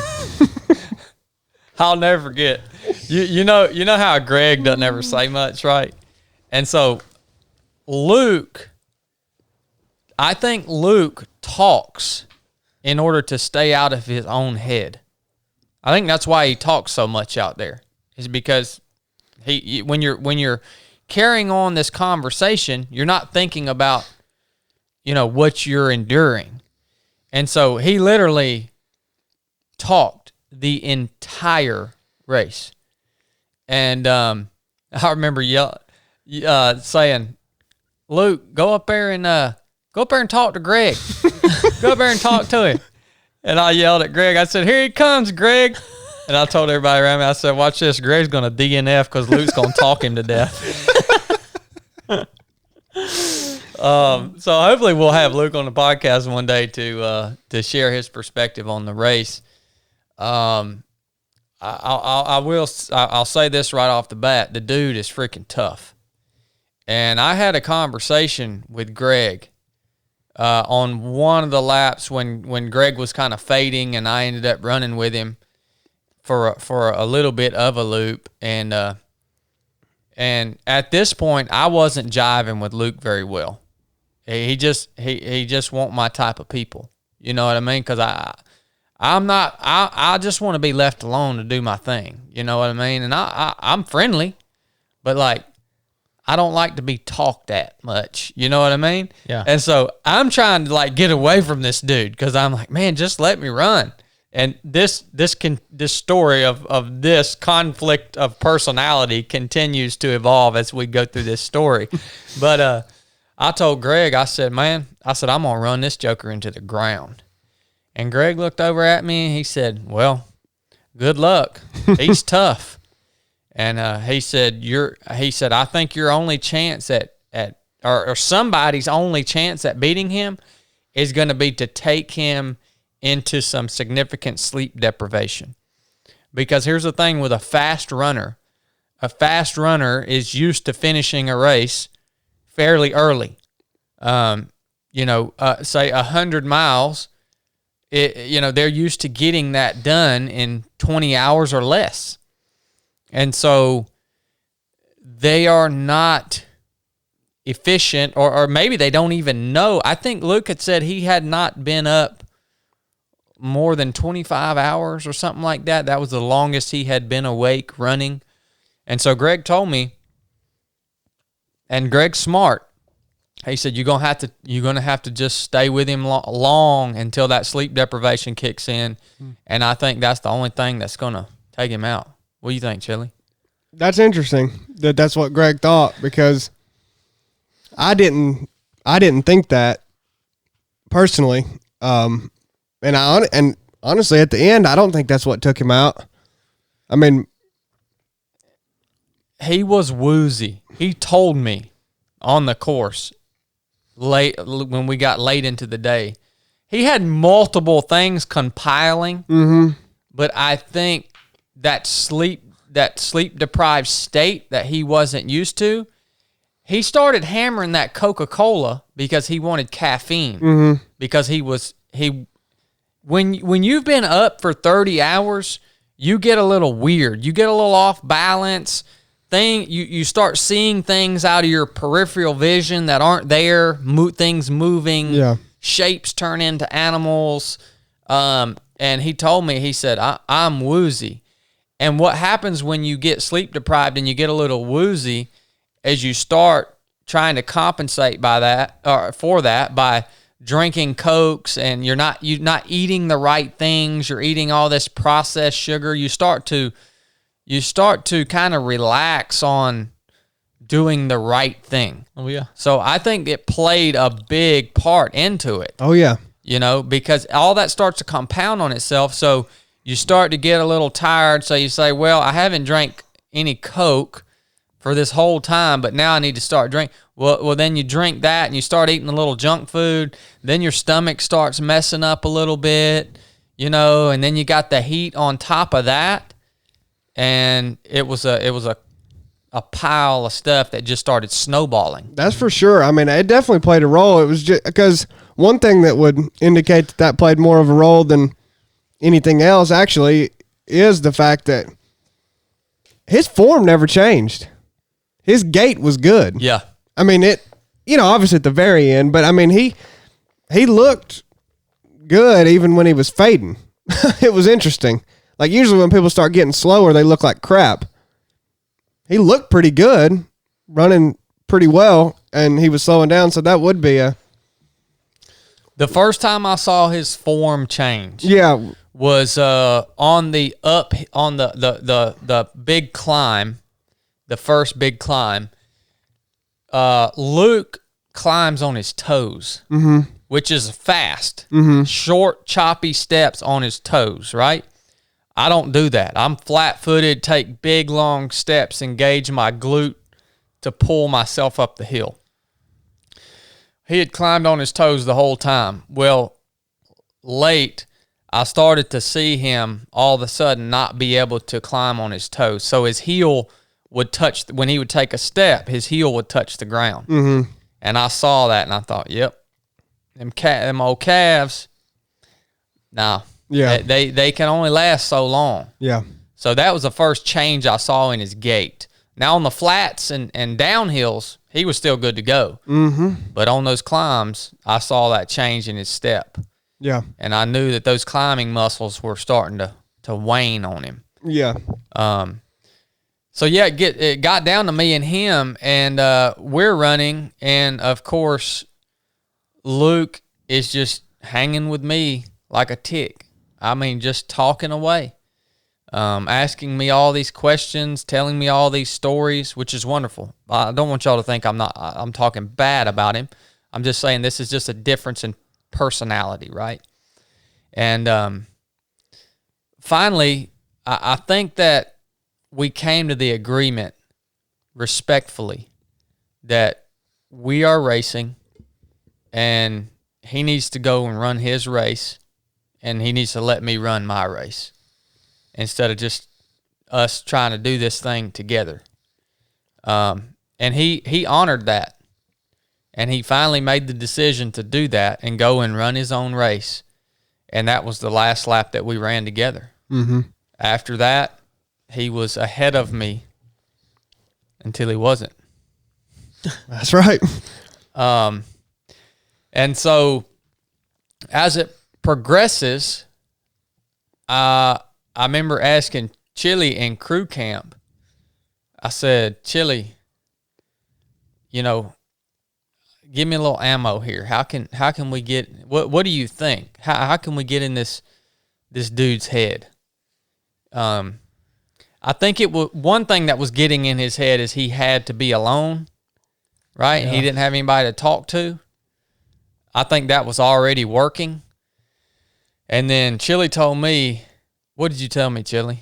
I'll never forget. You know how Greg doesn't ever say much, right? And so Luke, I think Luke talks in order to stay out of his own head. I think that's why he talks so much out there, is because when you're carrying on this conversation, you're not thinking about, what you're enduring. And so he literally talked the entire race. And I remember saying, Luke, go up there and talk to Greg. Go up there and talk to him. And I yelled at Greg. I said, here he comes, Greg. And I told everybody around me, I said, watch this. Greg's going to DNF because Luke's going to talk him to death. So hopefully we'll have Luke on the podcast one day to share his perspective on the race. I'll say this right off the bat. The dude is freaking tough. And I had a conversation with Greg on one of the laps when Greg was kind of fading, and I ended up running with him for a little bit of a loop. And at this point, I wasn't jiving with Luke very well. He just want my type of people. You know what I mean? Because I just want to be left alone to do my thing. You know what I mean? And I'm friendly, but like, I don't like to be talked at much. You know what I mean? Yeah. And so I'm trying to like get away from this dude because I'm like, man, just let me run. And this story of this conflict of personality continues to evolve as we go through this story. But I told Greg, I said, I'm going to run this joker into the ground. And Greg looked over at me and he said, well, good luck. He's tough. And he said, I think your only chance or somebody's only chance at beating him is going to be to take him into some significant sleep deprivation. Because here's the thing with a fast runner is used to finishing a race fairly early. Say 100 miles, they're used to getting that done in 20 hours or less. And so they are not efficient, or maybe they don't even know. I think Luke had said he had not been up more than 25 hours or something like that. That was the longest he had been awake running. And so Greg told me, and Greg's smart. He said, you're gonna have to just stay with him long until that sleep deprivation kicks in. And I think that's the only thing that's gonna take him out. What do you think, Chili? That's interesting that's what Greg thought, because I didn't think that personally. And honestly, at the end, I don't think that's what took him out. I mean, he was woozy. He told me on the course late when we got late into the day, he had multiple things compiling. Mm-hmm. But I think that sleep deprived state that he wasn't used to, he started hammering that Coca-Cola because he wanted caffeine. Mm-hmm. Because when you've been up for 30 hours, you get a little weird. You get a little off balance. You start seeing things out of your peripheral vision that aren't there. Things moving. Yeah. Shapes turn into animals. And he told me, he said, I'm woozy. And what happens when you get sleep deprived and you get a little woozy is you start trying to compensate for that by drinking Cokes, and you're not eating the right things. You're eating all this processed sugar. You start to kind of relax on doing the right thing. Oh yeah. So I think it played a big part into it. oh yeah. Because all that starts to compound on itself. So you start to get a little tired. So you say, well, I haven't drank any Coke for this whole time, but now I need to start drink. Well, then you drink that and you start eating a little junk food. Then your stomach starts messing up a little bit, and then you got the heat on top of that. And it was a pile of stuff that just started snowballing. That's for sure. I mean, it definitely played a role. It was just because one thing that would indicate that played more of a role than anything else actually is the fact that his form never changed. His gait was good. Yeah. I mean, obviously at the very end, but I mean, he looked good even when he was fading. It was interesting. Like usually when people start getting slower, they look like crap. He looked pretty good, running pretty well, and he was slowing down. So that would be the first time I saw his form change. Yeah. Was on the big climb, the first big climb. Luke climbs on his toes, which is fast, short, choppy steps on his toes, right? I don't do that. I'm flat-footed, take big, long steps, engage my glute to pull myself up the hill. He had climbed on his toes the whole time. Well, late, I started to see him all of a sudden not be able to climb on his toes. So his heel would touch, when he would take a step, his heel would touch the ground. Mm-hmm. And I saw that and I thought, yep, them old calves, nah. Yeah. They can only last so long. Yeah. So that was the first change I saw in his gait. Now on the flats and downhills, he was still good to go. Mm-hmm. But on those climbs, I saw that change in his step. Yeah. And I knew that those climbing muscles were starting to wane on him. Yeah. So yeah, it got down to me and him, and we're running, and of course, Luke is just hanging with me like a tick. I mean, just talking away, asking me all these questions, telling me all these stories, which is wonderful. I don't want y'all to think I'm talking bad about him. I'm just saying this is just a difference in personality, right? And finally, I think that we came to the agreement respectfully that we are racing and he needs to go and run his race and he needs to let me run my race instead of just us trying to do this thing together. And he honored that. And he finally made the decision to do that and go and run his own race. And that was the last lap that we ran together. Mm-hmm. After that, he was ahead of me until he wasn't. That's right. And so as it progresses, I remember asking Chili in crew camp, I said, Chili, give me a little ammo here. How can we get, what do you think? How can we get in this dude's head? I think it was one thing that was getting in his head is he had to be alone, right? Yeah. He didn't have anybody to talk to. I think that was already working. And then Chili told me, what did you tell me, Chili?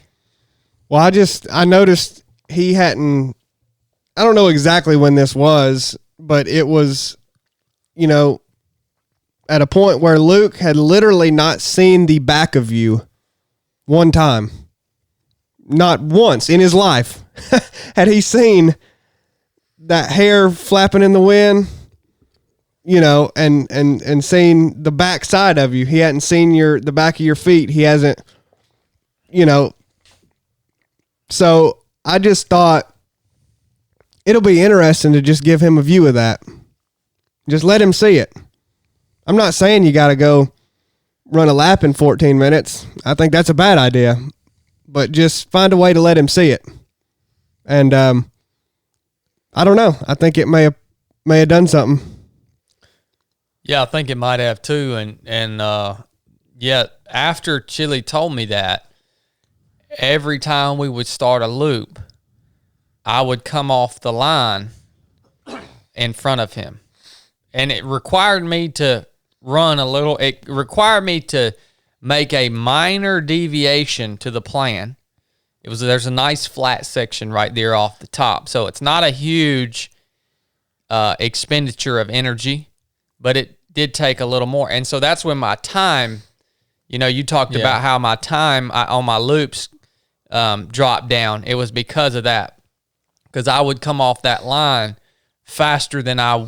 Well, I noticed he hadn't, I don't know exactly when this was, but it was, at a point where Luke had literally not seen the back of you one time. Not once in his life had he seen that hair flapping in the wind, and seen the back side of you. He hadn't seen the back of your feet. He hasn't, So I just thought it'll be interesting to just give him a view of that. Just let him see it. I'm not saying you got to go run a lap in 14 minutes. I think that's a bad idea. But just find a way to let him see it. And I don't know. I think it may have done something. Yeah, I think it might have too. And yet after Chili told me that, every time we would start a loop, I would come off the line in front of him. And it required me to run a little. It required me to make a minor deviation to the plan There's a nice flat section right there off the top. So it's not a huge expenditure of energy, but it did take a little more. And so that's when my time, you talked about how my time on my loops dropped down. It was because of that. Because I would come off that line faster than I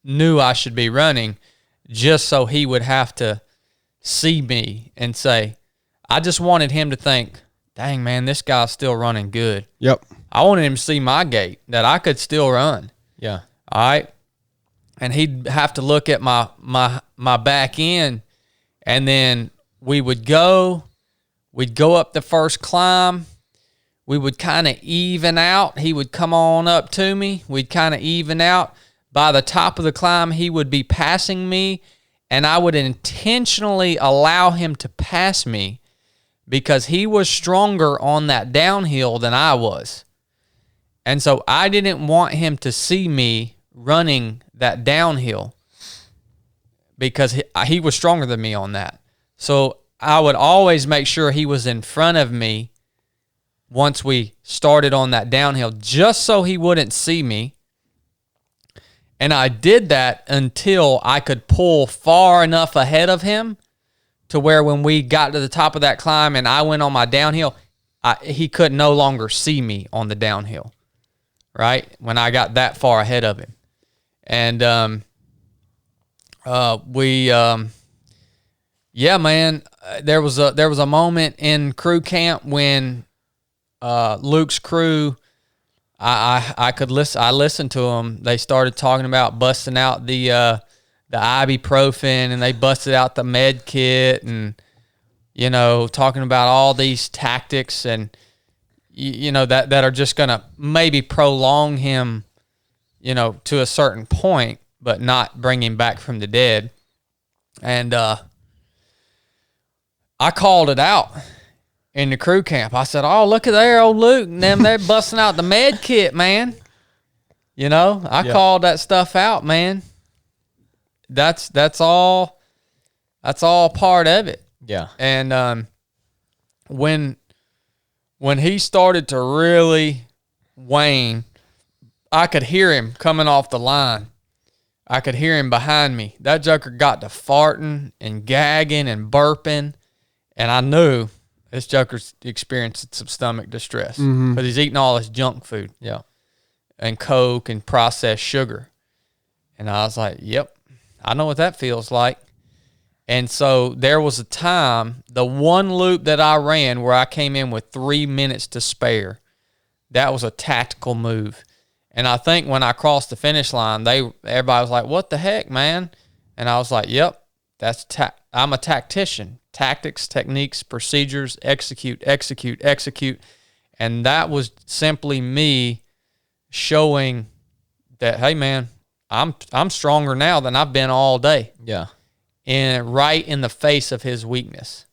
knew I should be running, just so he would have to see me and say, I just wanted him to think, dang, man, this guy's still running good. Yep. I wanted him to see my gait, that I could still run. Yeah. All right. And he'd have to look at my back end, and then we'd go up the first climb. We would kind of even out. He would come on up to me. We'd kind of even out. By the top of the climb, he would be passing me, and I would intentionally allow him to pass me because he was stronger on that downhill than I was. And so I didn't want him to see me running that downhill because he was stronger than me on that. So I would always make sure he was in front of me once we started on that downhill, just so he wouldn't see me. And I did that until I could pull far enough ahead of him to where when we got to the top of that climb and I went on my downhill, he could no longer see me on the downhill, right? When I got that far ahead of him. And yeah, man, there was a moment in crew camp when Luke's crew, I listened to them. They started talking about busting out the ibuprofen, and they busted out the med kit, and talking about all these tactics, and that are just gonna maybe prolong him, to a certain point, but not bring him back from the dead. And I called it out in the crew camp. I said, "Oh, look at there, old Luke, and them, they're busting out the med kit, man." I called that stuff out, man. That's all part of it. Yeah. And when he started to really wane, I could hear him coming off the line. I could hear him behind me. That joker got to farting and gagging and burping, and I knew this joker's experiencing some stomach distress because he's eating all this junk food, and Coke and processed sugar. And I was like, yep, I know what that feels like. And so there was a time, the one loop that I ran where I came in with 3 minutes to spare, that was a tactical move. And I think when I crossed the finish line, everybody was like, "What the heck, man?" And I was like, "Yep, I'm a tactician. Tactics, techniques, procedures, execute. And that was simply me showing that, hey, man, I'm stronger now than I've been all day. Yeah. And right in the face of his weakness.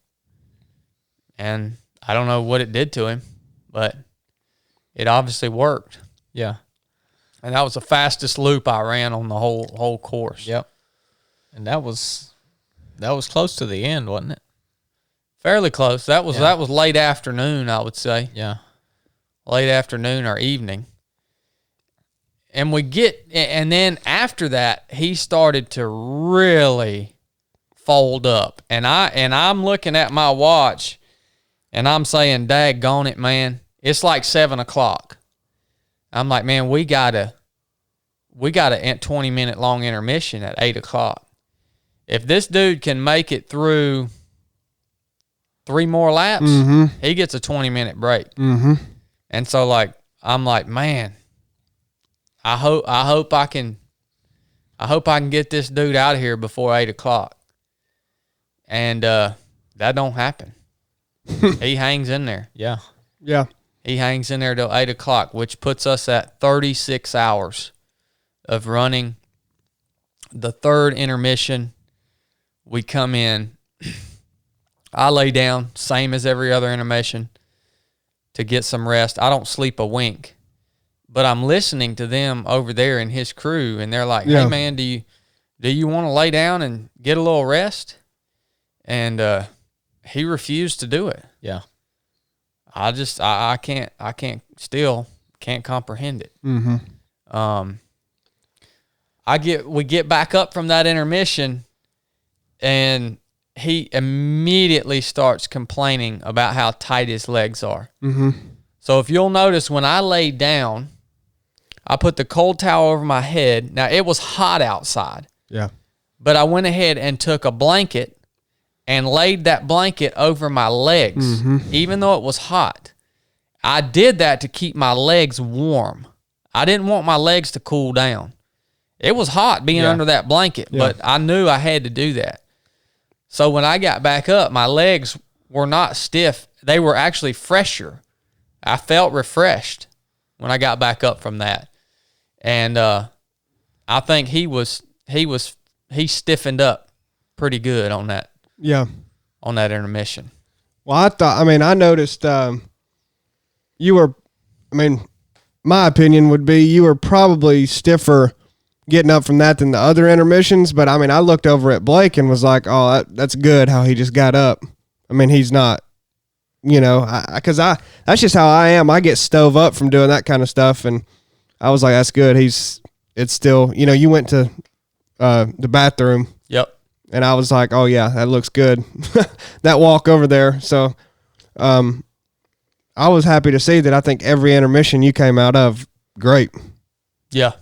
And I don't know what it did to him, but it obviously worked. Yeah. And that was the fastest loop I ran on the whole course. Yep. And that was close to the end, wasn't it? Fairly close. That was late afternoon, I would say. Yeah. Late afternoon or evening. And then after that, he started to really fold up. And I'm looking at my watch, and I'm saying, daggone it, man. It's like 7:00. I'm like, man, we got a 20-minute long intermission at 8:00. If this dude can make it through 3 more laps, he gets a 20-minute break. And so, I'm like, man, I hope I can get this dude out of here before 8:00. And that don't happen. He hangs in there. Yeah. Yeah. He hangs in there till 8:00, which puts us at 36 hours of running. The third intermission, we come in. I lay down, same as every other intermission, to get some rest. I don't sleep a wink, but I'm listening to them over there in his crew, and they're like, "Hey, man, do you want to lay down and get a little rest?" And he refused to do it. Yeah. I can't comprehend it. Mm-hmm. We get back up from that intermission, and he immediately starts complaining about how tight his legs are. Mm-hmm. So if you'll notice, when I laid down, I put the cold towel over my head. Now, it was hot outside, Yeah. but I went ahead and took a blanket and laid that blanket over my legs, even though it was hot. I did that to keep my legs warm. I didn't want my legs to cool down. It was hot being under that blanket, but I knew I had to do that. So when I got back up, my legs were not stiff. They were actually fresher. I felt refreshed when I got back up from that. And I think he stiffened up pretty good on that. Yeah. On that intermission. Well, I noticed my opinion would be you were probably stiffer getting up from that than the other intermissions. But I looked over at Blake and was like, oh, that's good how he just got up. He's not, because that's just how I am. I get stove up from doing that kind of stuff. And I was like, that's good. It's still, you went to the bathroom. Yep. And I was like, oh, yeah, that looks good. That walk over there. So I was happy to see that. I think every intermission you came out of, great. Yeah.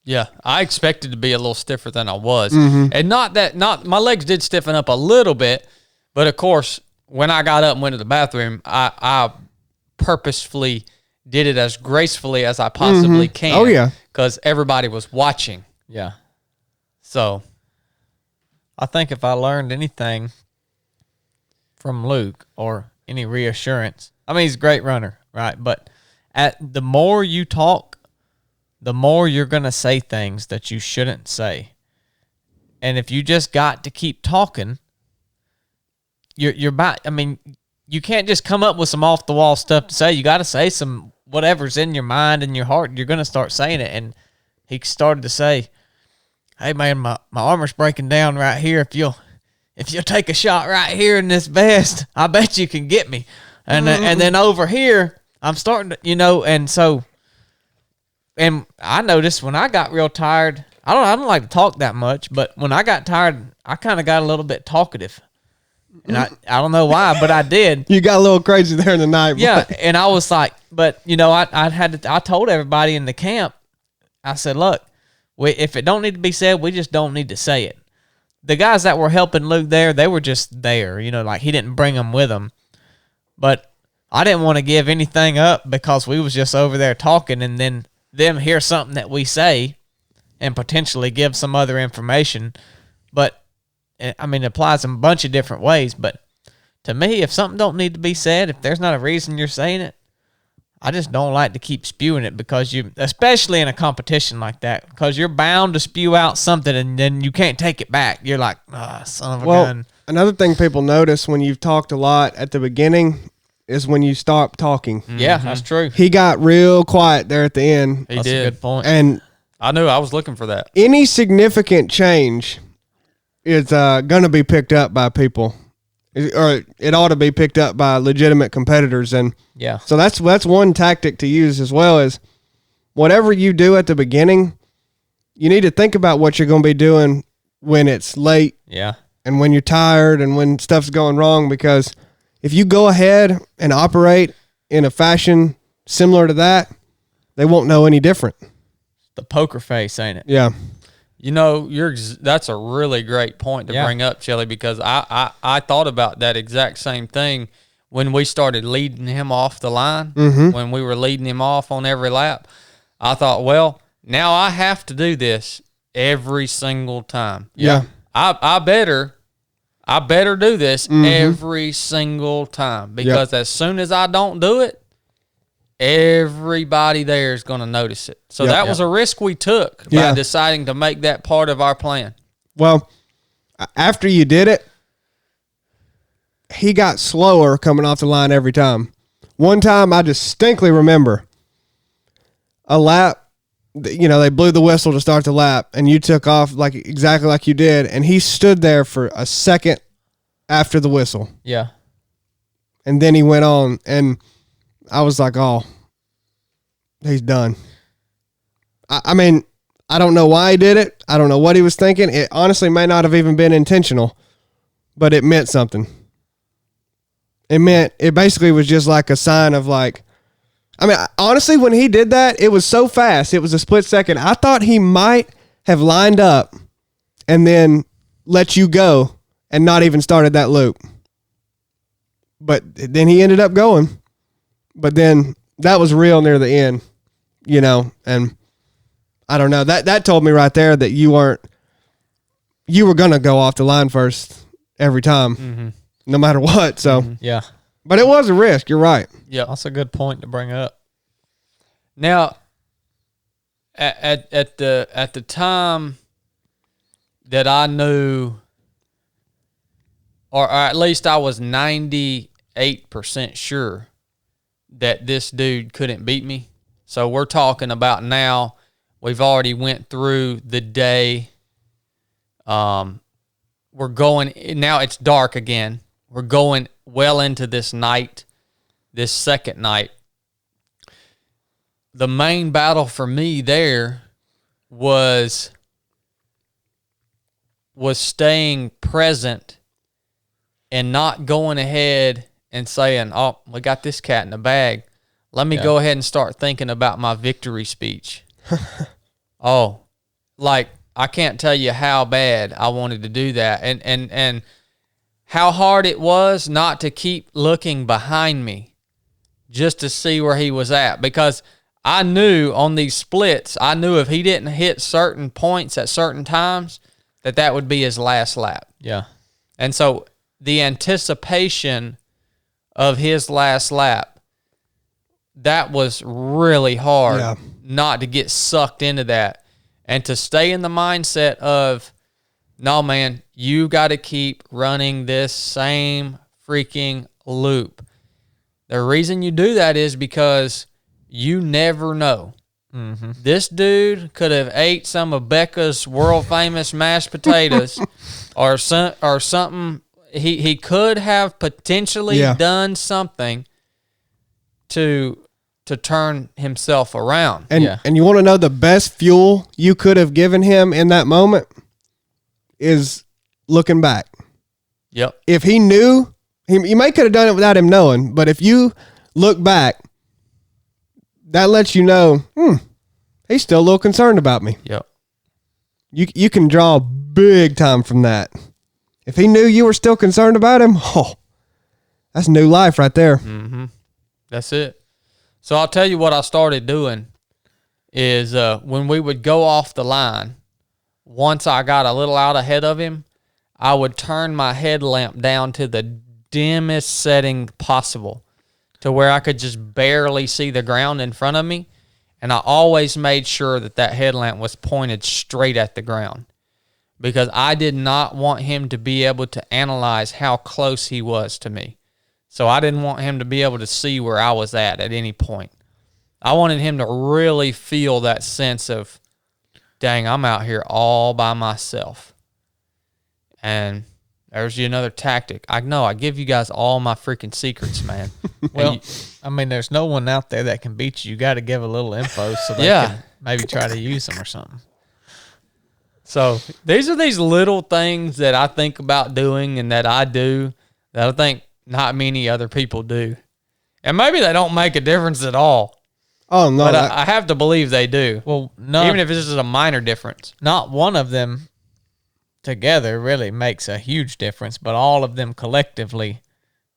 Yeah. I expected to be a little stiffer than I was. Mm-hmm. And my legs did stiffen up a little bit. But, of course, when I got up and went to the bathroom, I purposefully did it as gracefully as I possibly can. Oh, yeah. Because everybody was watching. Yeah. So I think if I learned anything from Luke or any reassurance, he's a great runner, right? But the more you talk, the more you're going to say things that you shouldn't say. And if you just got to keep talking, you're about, you can't just come up with some off the wall stuff to say. You got to say some whatever's in your mind and your heart. You're going to start saying it. And he started to say, hey man, my armor's breaking down right here. If you'll take a shot right here in this vest, I bet you can get me. And then over here, I'm starting to, and I noticed when I got real tired, I don't like to talk that much, but when I got tired, I kind of got a little bit talkative. And I don't know why, but I did. You got a little crazy there in the night. Yeah, and I was like, but I told everybody in the camp, I said, look, if it don't need to be said, we just don't need to say it. The guys that were helping Luke there, they were just there, he didn't bring them with him. But I didn't want to give anything up because we was just over there talking and then them hear something that we say and potentially give some other information. But, it applies in a bunch of different ways. But to me, if something don't need to be said, if there's not a reason you're saying it, I just don't like to keep spewing it because especially in a competition like that, because you're bound to spew out something and then you can't take it back. You're like, son of a gun. Another thing people notice when you've talked a lot at the beginning is when you stop talking. Yeah, that's true. He got real quiet there at the end. That's a good point. And I knew I was looking for that. Any significant change is going to be picked up by people. Or it ought to be picked up by legitimate competitors. And yeah, so that's one tactic to use as well, is whatever you do at the beginning, you need to think about what you're going to be doing when it's late. Yeah. And when you're tired and when stuff's going wrong, because if you go ahead and operate in a fashion similar to that, they won't know any different. The poker face, ain't it? Yeah. That's a really great point to bring up, Shelly, because I thought about that exact same thing when we started leading him off the line, when we were leading him off on every lap. I thought, well, now I have to do this every single time. Yeah. I better do this every single time, because as soon as I don't do it, everybody there is going to notice it. So that was a risk we took by deciding to make that part of our plan. Well, after you did it, he got slower coming off the line every time. One time I distinctly remember a lap, they blew the whistle to start the lap and you took off exactly like you did. And he stood there for a second after the whistle. Yeah. And then he went on, and I was like, oh, he's done. I mean, I don't know why he did it. I don't know what he was thinking. It honestly may not have even been intentional, but it meant something. It basically was just like a sign of like, I mean, honestly, when he did that, it was so fast. It was a split second. I thought he might have lined up and then let you go and not even started that loop. But then he ended up going. But then that was real near the end, and I don't know. That told me right there that you were going to go off the line first every time, no matter what. So, Yeah. But it was a risk. You're right. Yeah. That's a good point to bring up. Now, at the time that I knew, or at least I was 98% sure that this dude couldn't beat me. So we're talking about now. We've already went through the day. We're going now. It's dark again. We're going well into this night, this second night. The main battle for me there was staying present and not going ahead and saying, oh, we got this cat in the bag. Let me go ahead and start thinking about my victory speech. Oh, like I can't tell you how bad I wanted to do that. And how hard it was not to keep looking behind me just to see where he was at. Because I knew on these splits, I knew if he didn't hit certain points at certain times, that would be his last lap. Yeah. And so the anticipation of his last lap, that was really hard not to get sucked into that and to stay in the mindset of, no, man, you got to keep running this same freaking loop. The reason you do that is because you never know. Mm-hmm. This dude could have ate some of Becca's world famous mashed potatoes or something. He could have potentially done something to turn himself around. And you want to know the best fuel you could have given him in that moment is looking back. Yep. If he knew, he might could have done it without him knowing, but if you look back, that lets you know, he's still a little concerned about me. Yep. You can draw big time from that. If he knew you were still concerned about him, that's new life right there. Mm-hmm. That's it. So I'll tell you what I started doing is when we would go off the line, once I got a little out ahead of him, I would turn my headlamp down to the dimmest setting possible to where I could just barely see the ground in front of me. And I always made sure that headlamp was pointed straight at the ground because I did not want him to be able to analyze how close he was to me. So I didn't want him to be able to see where I was at any point. I wanted him to really feel that sense of, dang, I'm out here all by myself. And there's another tactic. I know, I give you guys all my freaking secrets, man. Well, I mean, there's no one out there that can beat you. You got to give a little info so they can maybe try to use them or something. So these are these little things that I think about doing and that I do that I think not many other people do. And maybe they don't make a difference at all. Oh, no. But I have to believe they do. Well, even if it's just a minor difference. Not one of them together really makes a huge difference, but all of them collectively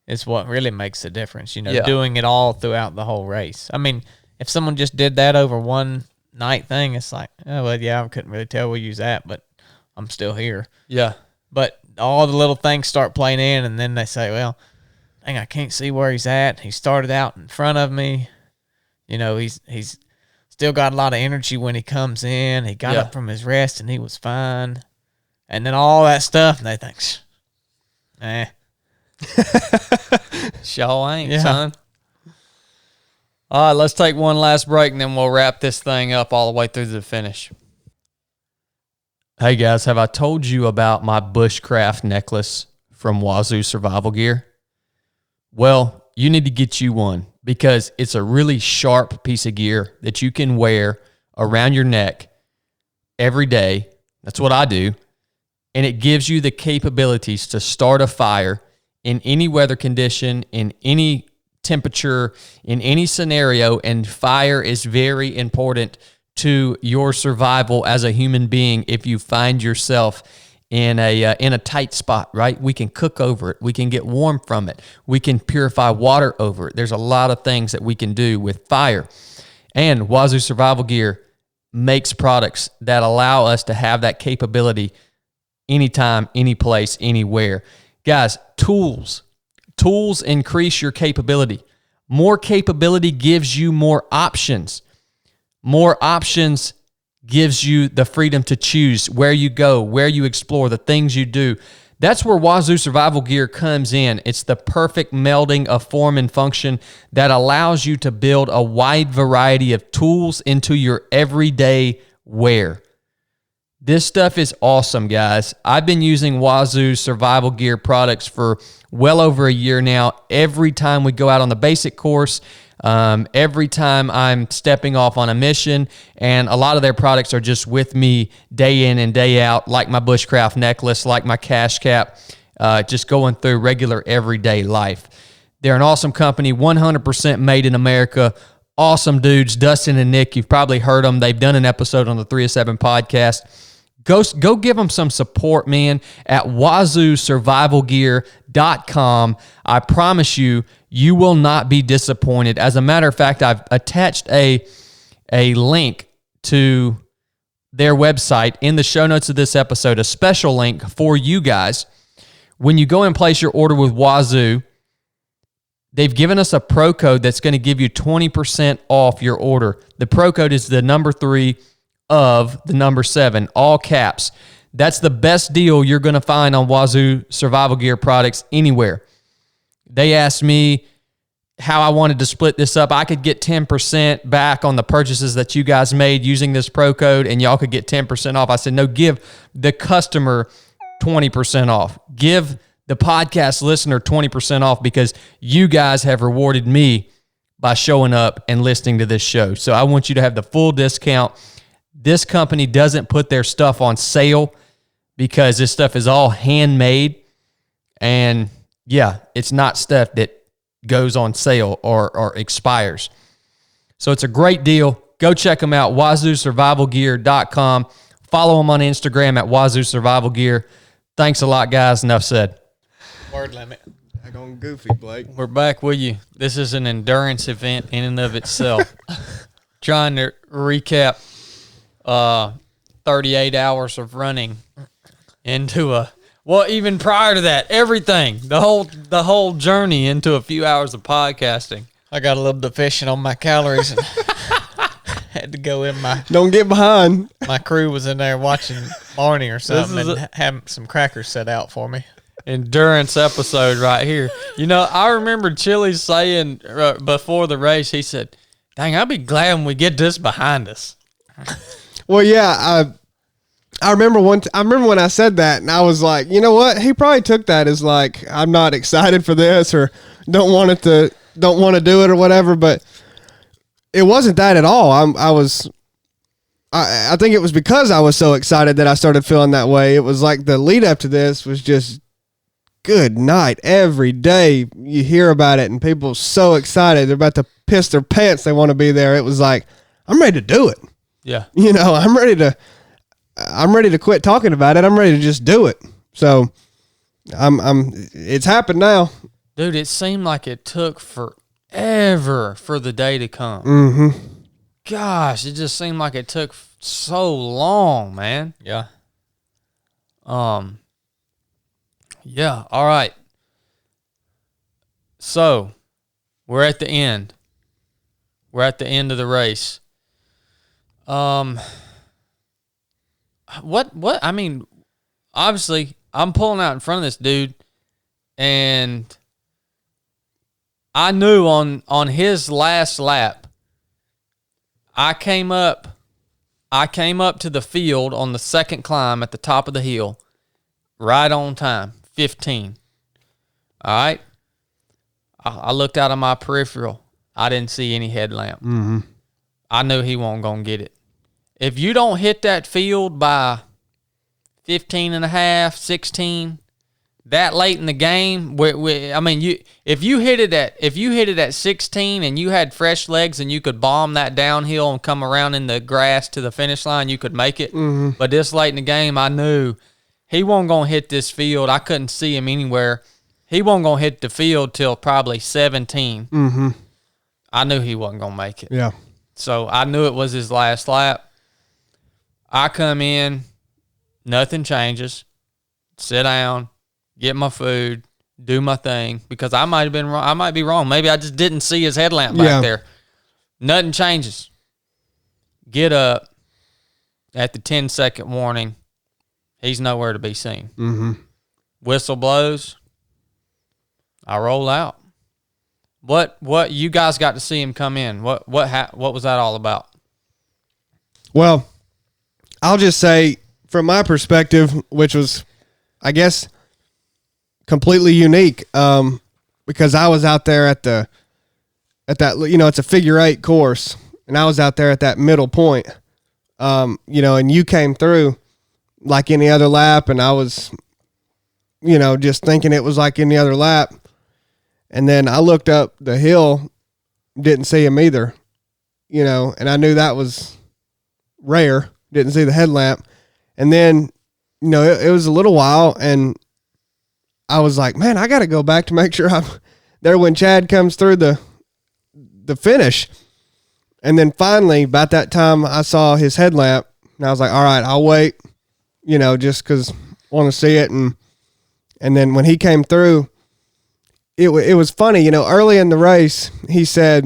is what really makes a difference, doing it all throughout the whole race. I mean, if someone just did that over one night thing, it's like, oh, well, yeah, I couldn't really tell where you was at, but I'm still here. Yeah. But all the little things start playing in, and then they say, well, dang, I can't see where he's at. He started out in front of me. He's still got a lot of energy when he comes in. He got up from his rest, and he was fine. And then all that stuff, and they think, Sure ain't, son. All right, let's take one last break, and then we'll wrap this thing up all the way through to the finish. Hey, guys, have I told you about my bushcraft necklace from Wazoo Survival Gear? Well, you need to get you one because it's a really sharp piece of gear that you can wear around your neck every day. That's what I do. And it gives you the capabilities to start a fire in any weather condition, in any temperature, in any scenario. And fire is very important to your survival as a human being. If you find yourself in a tight spot, right? We can cook over it. We can get warm from it. We can purify water over it. There's a lot of things that we can do with fire. And Wazoo Survival Gear makes products that allow us to have that capability anytime, any place, anywhere. Guys, tools. Tools increase your capability. More capability gives you more options. More options gives you the freedom to choose where you go, where you explore, the things you do. That's where Wazoo Survival Gear comes in. It's the perfect melding of form and function that allows you to build a wide variety of tools into your everyday wear. This stuff is awesome, guys. I've been using Wazoo Survival Gear products for well over a year now. Every time we go out on the basic course, every time I'm stepping off on a mission, and a lot of their products are just with me day in and day out, like my bushcraft necklace, like my cash cap, just going through regular everyday life. They're an awesome company, 100% made in America. Awesome dudes, Dustin and Nick. You've probably heard them. They've done an episode on the 3 of 7 podcast. Go give them some support, man, at wazoosurvivalgear.com. I promise you, you will not be disappointed. As a matter of fact, I've attached a link to their website in the show notes of this episode, a special link for you guys. When you go and place your order with Wazoo, they've given us a pro code that's going to give you 20% off your order. The pro code is the number 3 of the number 7, all caps. That's the best deal you're going to find on Wazoo Survival Gear products anywhere. They asked me how I wanted to split this up. I could get 10% back on the purchases that you guys made using this pro code, and y'all could get 10% off. I said, no, give the customer 20% off. Give the podcast listener 20% off because you guys have rewarded me by showing up and listening to this show. So I want you to have the full discount. This company doesn't put their stuff on sale because this stuff is all handmade. And yeah, it's not stuff that goes on sale or expires. So it's a great deal. Go check them out, wazoosurvivalgear.com. Follow them on Instagram at Wazoo Survival Gear. Thanks a lot, guys. Enough said. Word limit. Back on Goofy, Blake. We're back with you. This is an endurance event in and of itself. Trying to recap 38 hours of running into even prior to that, everything, the whole journey into a few hours of podcasting. I got a little deficient on my calories and had to go in Don't get behind. my crew was in there watching Barney or something and having some crackers set out for me. Endurance episode right here. You know, I remember Chili saying before the race, he said, dang, I'll be glad when we get this behind us. Well, yeah, I remember when I said that, and I was like, you know what? He probably took that as like, I'm not excited for this, or don't want to do it, or whatever. But it wasn't that at all. I think it was because I was so excited that I started feeling that way. It was like the lead up to this was just good night. Every day you hear about it, and people so excited they're about to piss their pants. They want to be there. It was like, I'm ready to do it. Yeah. You know, I'm ready to quit talking about it. I'm ready to just do it. So it's happened now. Dude, it seemed like it took forever for the day to come. Mm-hmm. Gosh, it just seemed like it took so long, man. Yeah. Yeah, all right. So, we're at the end. We're at the end of the race. What I mean, obviously, I'm pulling out in front of this dude, and I knew on his last lap, I came up to the field on the second climb at the top of the hill, right on time, 15. All right. I looked out of my peripheral. I didn't see any headlamp. Mm-hmm. I knew he wasn't going to get it. If you don't hit that field by 15 and a half, 16, that late in the game, if you hit it at 16 and you had fresh legs and you could bomb that downhill and come around in the grass to the finish line, you could make it. Mm-hmm. But this late in the game, I knew he wasn't going to hit this field. I couldn't see him anywhere. He wasn't going to hit the field till probably 17. Mm-hmm. I knew he wasn't going to make it. Yeah. So I knew it was his last lap. I come in, nothing changes, sit down, get my food, do my thing, because I might have been wrong. I might be wrong. Maybe I just didn't see his headlamp back there. Nothing changes. Get up. At the 10-second warning, he's nowhere to be seen. Mm-hmm. Whistle blows. I roll out. What you guys got to see him come in? What was that all about? Well, I'll just say from my perspective, which was, I guess, completely unique, because I was out there at that, it's a figure 8 course, and I was out there at that middle point, and you came through like any other lap, and I was, just thinking it was like any other lap. And then I looked up the hill, didn't see him either, and I knew that was rare. Didn't see the headlamp. And then, it was a little while, and I was like, man, I got to go back to make sure I'm there when Chad comes through the finish. And then finally, about that time, I saw his headlamp, and I was like, all right, I'll wait, just because I want to see it. And then when he came through, it was funny, early in the race, he said,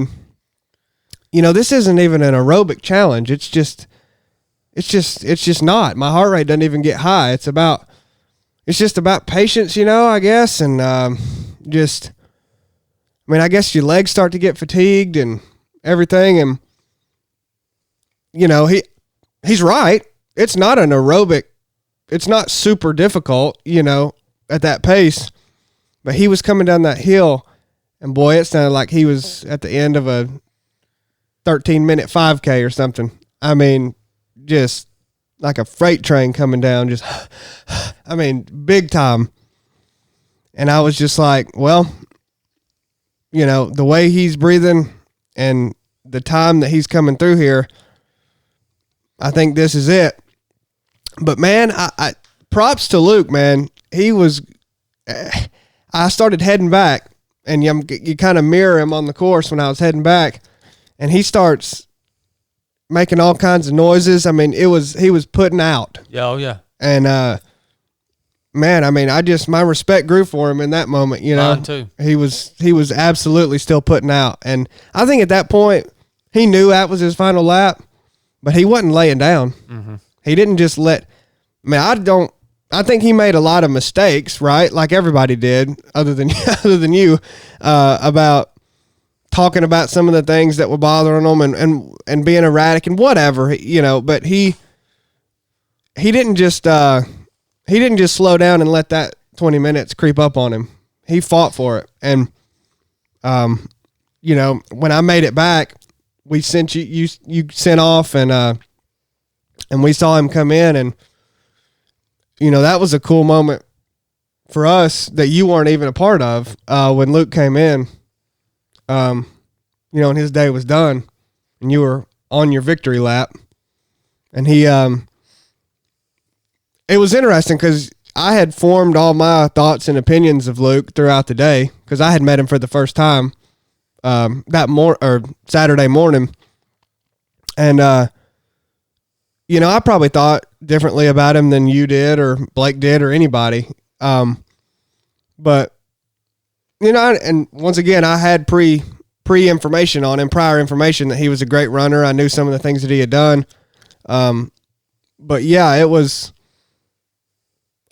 this isn't even an aerobic challenge. It's just not. My heart rate doesn't even get high. It's just about patience, I guess. And I guess your legs start to get fatigued and everything. And, he's right. It's not an aerobic. It's not super difficult, at that pace. But he was coming down that hill, and boy, it sounded like he was at the end of a 13-minute 5K or something. I mean, just like a freight train coming down, big time. And I was just like, well, the way he's breathing and the time that he's coming through here, I think this is it. But man, I props to Luke, man. He was, I started heading back, and you kind of mirror him on the course when I was heading back, and he starts making all kinds of noises. He was putting out. Yeah, oh yeah. And man, my respect grew for him in that moment. Mine too. He was absolutely still putting out, and I think at that point he knew that was his final lap, but he wasn't laying down. Mm-hmm. He didn't just let. I think he made a lot of mistakes, right? Like everybody did, other than you, about talking about some of the things that were bothering him and being erratic and whatever, But he didn't just slow down and let that 20 minutes creep up on him. He fought for it, and when I made it back, we sent you sent off, and we saw him come in, and that was a cool moment for us that you weren't even a part of, when Luke came in, and his day was done, and you were on your victory lap, and he, it was interesting because I had formed all my thoughts and opinions of Luke throughout the day because I had met him for the first time, Saturday morning, and I probably thought differently about him than you did or Blake did or anybody. But and once again, I had pre-information on him, prior information that he was a great runner. I knew some of the things that he had done. But yeah, it was,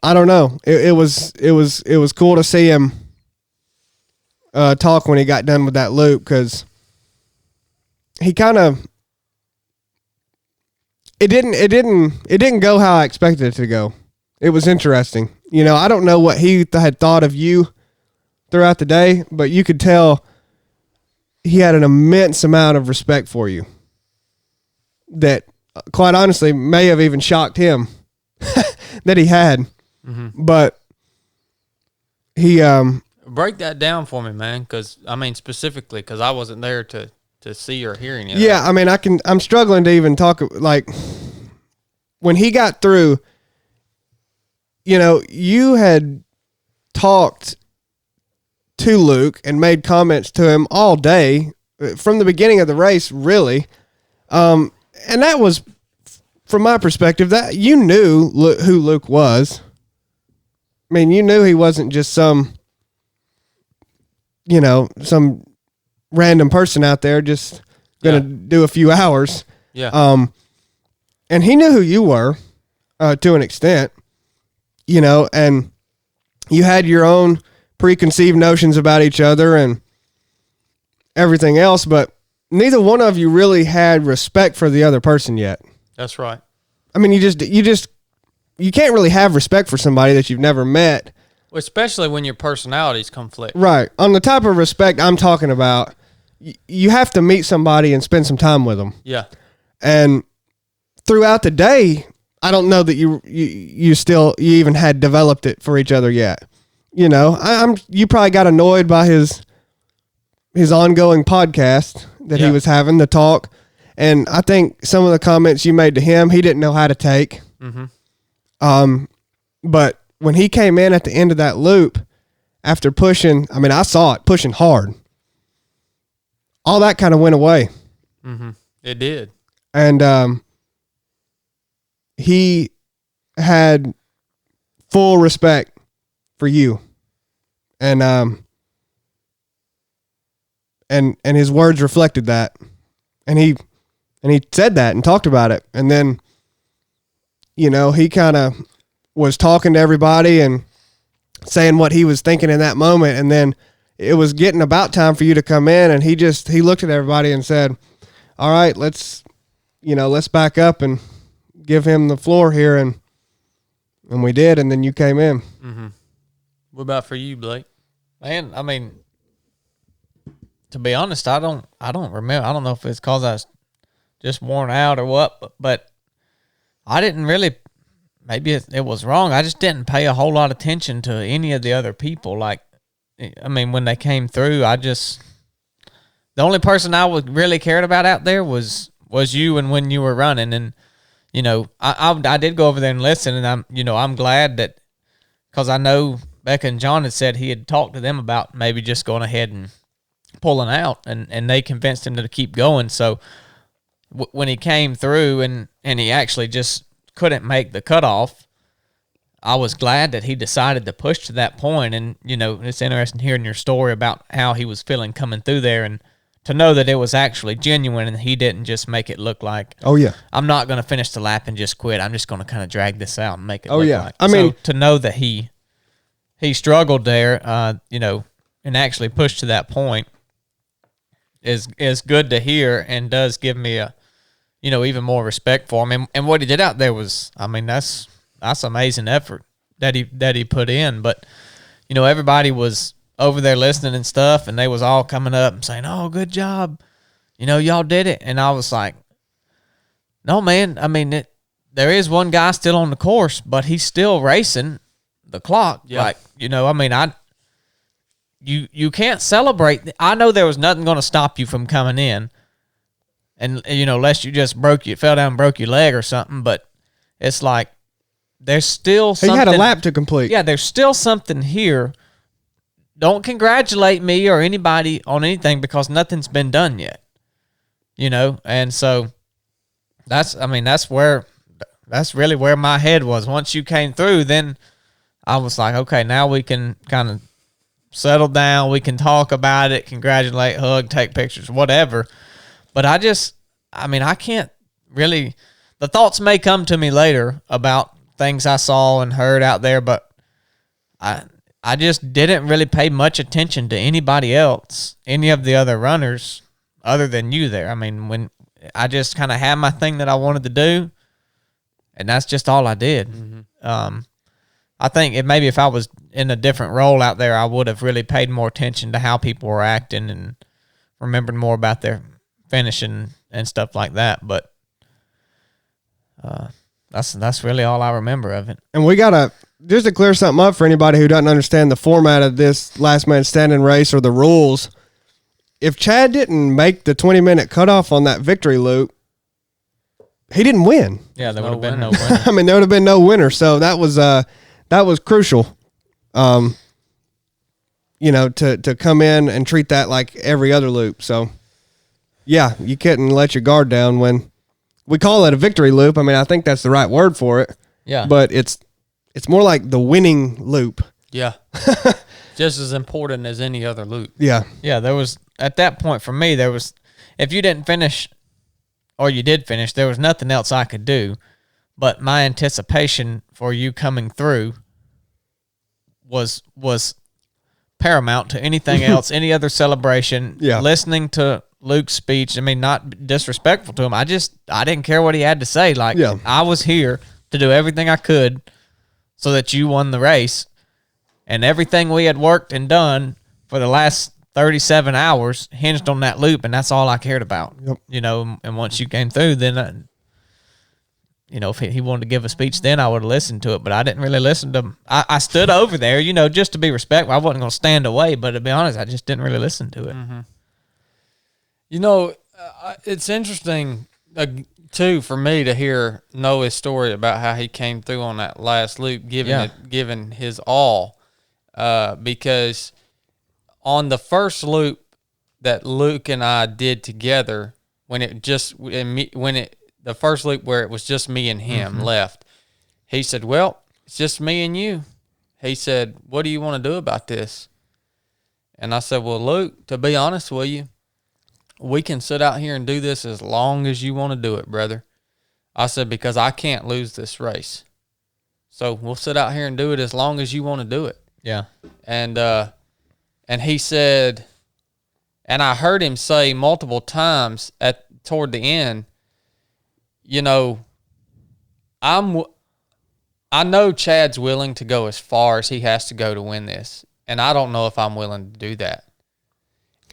I don't know. It was cool to see him talk when he got done with that loop, because he kind of, it didn't go how I expected it to go. It was interesting. I don't know what he had thought of you throughout the day, but you could tell he had an immense amount of respect for you that, quite honestly, may have even shocked him that he had. Mm-hmm. But he break that down for me, man, because I mean specifically because I wasn't there to see or hear any of yeah, that. I mean, I'm struggling to even talk, like, when he got through, you know, you had talked to Luke and made comments to him all day from the beginning of the race, really. And that was, from my perspective, that you knew who Luke was. I mean, you knew he wasn't just some random person out there just going to do a few hours. Yeah. And he knew who you were to an extent, you know, and you had your own preconceived notions about each other and everything else, but neither one of you really had respect for the other person yet. That's right. I mean, you can't really have respect for somebody that you've never met. Well, especially when your personalities conflict. Right. On the type of respect I'm talking about, you have to meet somebody and spend some time with them. Yeah. And throughout the day, I don't know that you even had developed it for each other yet. You know, you probably got annoyed by his ongoing podcast that he was having, the talk. And I think some of the comments you made to him, he didn't know how to take. Mm-hmm. But when he came in at the end of that loop, after pushing, I mean, I saw it pushing hard. All that kind of went away. Mm-hmm. It did. And he had full respect for you. And his words reflected that. And he said that and talked about it. And then, you know, he kind of was talking to everybody and saying what he was thinking in that moment. And then it was getting about time for you to come in. And he looked at everybody and said, all right, let's back up and give him the floor here. And we did. And then you came in. Mm-hmm. What about for you, Blake? Man, I mean, to be honest, I don't remember. I don't know if it's because I was just worn out or what, but I didn't really, maybe it was wrong. I just didn't pay a whole lot of attention to any of the other people. Like, I mean, when they came through, the only person I was really cared about out there was you and when you were running. And, you know, I did go over there and listen, and I'm glad that, because I know Becca and John had said he had talked to them about maybe just going ahead and pulling out, and they convinced him to keep going. So when he came through and he actually just couldn't make the cutoff, I was glad that he decided to push to that point. And, you know, it's interesting hearing your story about how he was feeling coming through there, and to know that it was actually genuine and he didn't just make it look like, Oh, yeah. I'm not going to finish the lap and just quit. I'm just going to kind of drag this out and make it Oh, look yeah. like. I mean, so to know that he struggled there, you know, and actually pushed to that point is good to hear, and does give me a, you know, even more respect for him. And what he did out there was, I mean, that's amazing effort that he put in. But, you know, everybody was over there listening and stuff, and they was all coming up and saying, "Oh, good job. You know, y'all did it." And I was like, no, man. I mean, there is one guy still on the course, but he's still racing the clock. Yeah. Like, you know, I mean, you can't celebrate. I know there was nothing going to stop you from coming in, and, you know, unless you just fell down and broke your leg or something. But it's like, there's still something. He had a lap to complete. Yeah, there's still something here. Don't congratulate me or anybody on anything, because nothing's been done yet, you know? And so that's really where my head was. Once you came through, then I was like, okay, now we can kind of settle down. We can talk about it, congratulate, hug, take pictures, whatever. But I can't really, the thoughts may come to me later about things I saw and heard out there, but I just didn't really pay much attention to anybody else, any of the other runners other than you there. I mean, when I just kind of had my thing that I wanted to do, and that's just all I did. Mm-hmm. I think if I was in a different role out there, I would have really paid more attention to how people were acting and remembered more about their finishing and stuff like that. But that's really all I remember of it. And we gotta just to clear something up for anybody who doesn't understand the format of this last man standing race or the rules. If Chad didn't make the 20-minute cutoff on that victory loop, he didn't win. Yeah, there would have been no winner. I mean, there would have been no winner. So that was crucial. To come in and treat that like every other loop. So yeah, you couldn't let your guard down when we call it a victory loop. I mean, I think that's the right word for it. Yeah. But it's more like the winning loop. Yeah. Just as important as any other loop. Yeah. Yeah, there was, at that point for me, if you didn't finish or you did finish, there was nothing else I could do. But my anticipation for you coming through was paramount to anything else, any other celebration. Yeah. Listening to Luke's speech, I mean, not disrespectful to him. I didn't care what he had to say. Like, yeah. I was here to do everything I could so that you won the race. And everything we had worked and done for the last 37 hours hinged on that loop, and that's all I cared about. Yep. And once you came through, then, if he wanted to give a speech then, I would have listened to it, but I didn't really listen to him. I stood over there, just to be respectful. I wasn't going to stand away, but to be honest, I just didn't really listen to it. Mm-hmm. It's interesting, too, for me to hear Noah's story about how he came through on that last loop, giving his all. Because on the first loop that Luke and I did together, the first loop where it was just me and him left, he said, well, it's just me and you. He said, what do you want to do about this? And I said, well, Luke, to be honest with you, we can sit out here and do this as long as you want to do it, brother. I said, because I can't lose this race. So we'll sit out here and do it as long as you want to do it. Yeah. And he said, and I heard him say multiple times toward the end, I know Chad's willing to go as far as he has to go to win this, and I don't know if I'm willing to do that.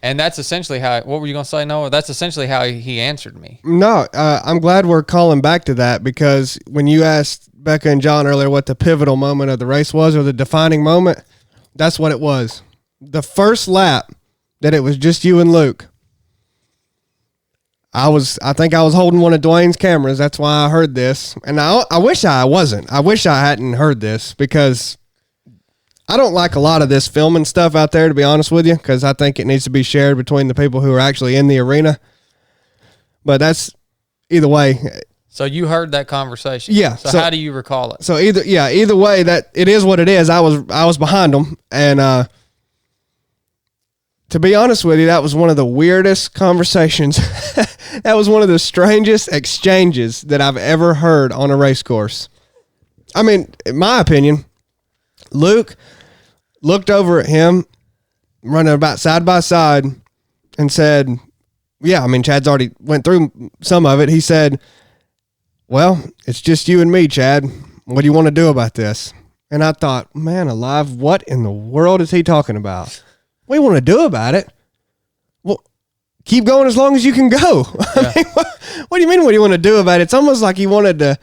And that's essentially what were you going to say, Noah? That's essentially how he answered me. No, I'm glad we're calling back to that, because when you asked Becca and John earlier what the pivotal moment of the race was, or the defining moment, that's what it was. The first lap that it was just you and Luke. I think I was holding one of Dwayne's cameras. That's why I heard this. And I wish I wasn't. I wish I hadn't heard this, because I don't like a lot of this filming stuff out there, to be honest with you, because I think it needs to be shared between the people who are actually in the arena. But that's either way. So you heard that conversation. Yeah. So how do you recall it? So either way, that it is what it is. I was behind them, and to be honest with you, that was one of the weirdest conversations. That was one of the strangest exchanges that I've ever heard on a race course. I mean, in my opinion, Luke looked over at him running about side by side and said, yeah, I mean, Chad's already went through some of it. He said, well, it's just you and me, Chad. What do you want to do about this? And I thought, man alive, what in the world is he talking about? What do you want to do about it? Well, keep going as long as you can go. Yeah. I mean, what do you mean, what do you want to do about it? It's almost like he wanted to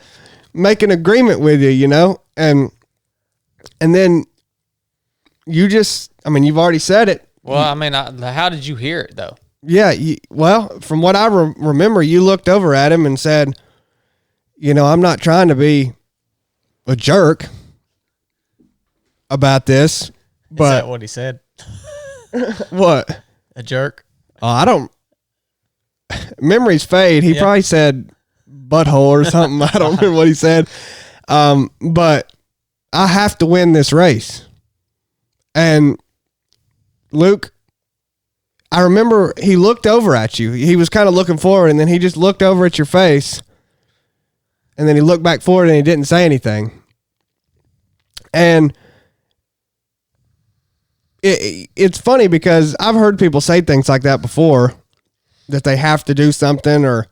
make an agreement with you, And then you just, I mean, you've already said it. Well, I mean, how did you hear it, though? Yeah, well, from what I remember, you looked over at him and said, I'm not trying to be a jerk about this, but... Is that what he said? What? A jerk? Oh, I don't... Memories fade. He probably said butthole or something. I don't remember what he said. But I have to win this race. And Luke, I remember he looked over at you. He was kind of looking forward, and then he just looked over at your face. And then he looked back forward and he didn't say anything. And it's funny because I've heard people say things like that before, that they have to do something,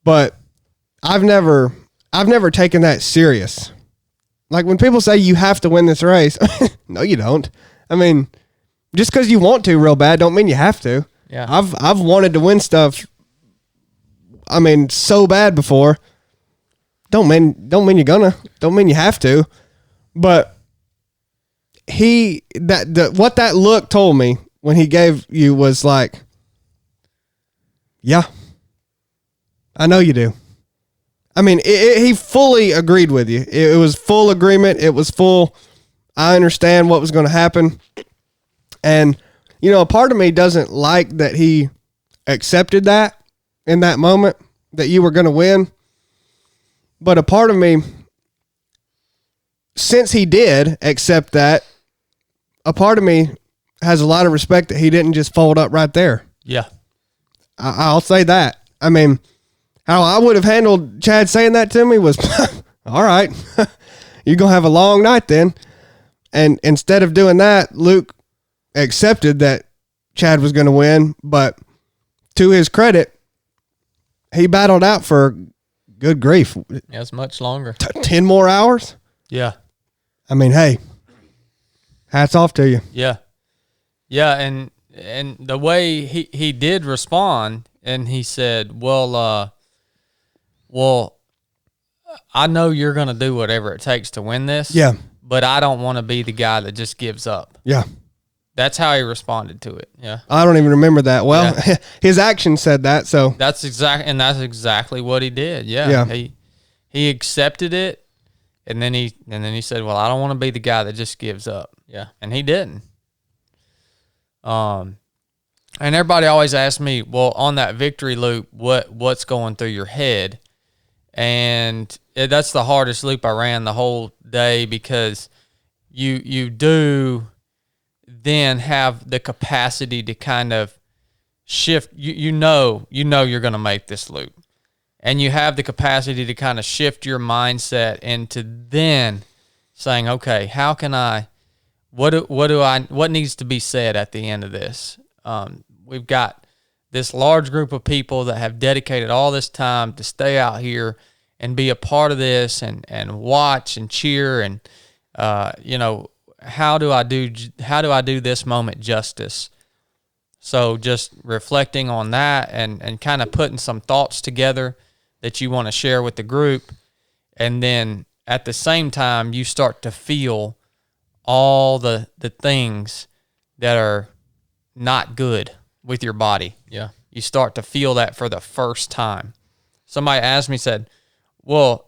but I've never taken that serious. Like when people say you have to win this race, no, you don't. I mean, just because you want to real bad don't mean you have to. Yeah. I've wanted to win stuff. I mean, so bad before. Don't mean you're gonna. Don't mean you have to. But what that look told me when he gave you was like, yeah, I know you do. I mean, he fully agreed with you. It was full agreement. It was full. I understand what was going to happen. And, a part of me doesn't like that he accepted that in that moment, that you were going to win. But a part of me, since he did accept that, a part of me has a lot of respect that he didn't just fold up right there. Yeah. I'll say that. I mean, how I would have handled Chad saying that to me was, all right, you're going to have a long night then. And instead of doing that, Luke accepted that Chad was going to win. But to his credit, he battled out for, good grief, Yeah, it's much longer. 10 more hours. Yeah. I mean, hey, hats off to you. Yeah. Yeah. And the way he did respond, and he said, well, I know you're going to do whatever it takes to win this. Yeah. But I don't want to be the guy that just gives up. Yeah. That's how he responded to it. Yeah. I don't even remember that. Well, his action said that. So that's exactly what he did. Yeah. Yeah. He accepted it, and then he said, well, I don't want to be the guy that just gives up. Yeah. And he didn't. And everybody always asks me, well, on that victory loop, what's going through your head? And that's the hardest loop I ran the whole day, because you do then have the capacity to kind of shift. You know you're going to make this loop, and you have the capacity to kind of shift your mindset into then saying, okay, how can I? What needs to be said at the end of this? We've got this large group of people that have dedicated all this time to stay out here and be a part of this and watch and cheer. And, how do I do this moment justice? So just reflecting on that and kind of putting some thoughts together that you want to share with the group. And then at the same time, you start to feel all the things that are not good with your body. Yeah. You start to feel that for the first time. Somebody asked me, said, well,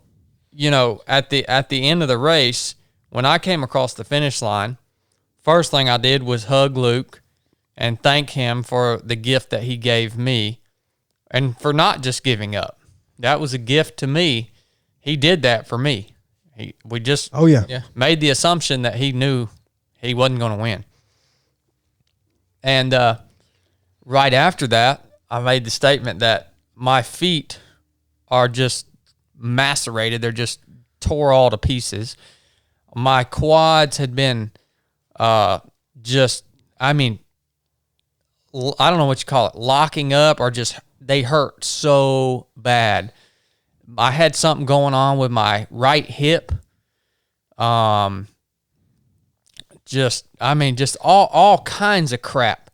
at the end of the race, when I came across the finish line, first thing I did was hug Luke and thank him for the gift that he gave me and for not just giving up. That was a gift to me. He did that for me. We just made the assumption that he knew he wasn't going to win. And right after that, I made the statement that my feet are just macerated. They're just tore all to pieces. My quads had been I don't know what you call it, locking up, or just they hurt so bad. I had something going on with my right hip. Just all kinds of crap.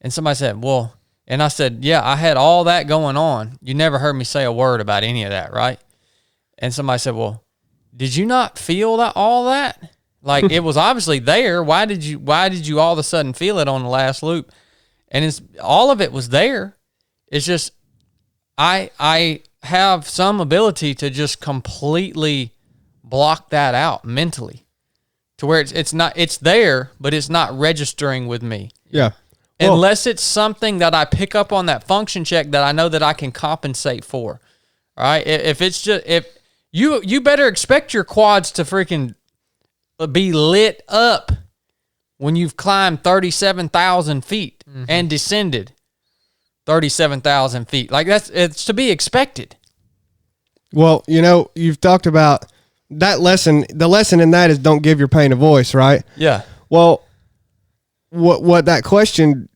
And somebody said, well, and I said, yeah, I had all that going on. You never heard me say a word about any of that, right? And somebody said, well, did you not feel all that? Like it was obviously there. Why did you all of a sudden feel it on the last loop? And all of it was there. It's just, I have some ability to just completely block that out mentally, to where it's there, but it's not registering with me. Yeah. Unless it's something that I pick up on that function check that I know that I can compensate for. All right. If you better expect your quads to freaking be lit up when you've climbed 37,000 feet and descended 37,000 feet. Like it's to be expected. Well, you've talked about that lesson. The lesson in that is don't give your pain a voice, right? Yeah. Well, what that question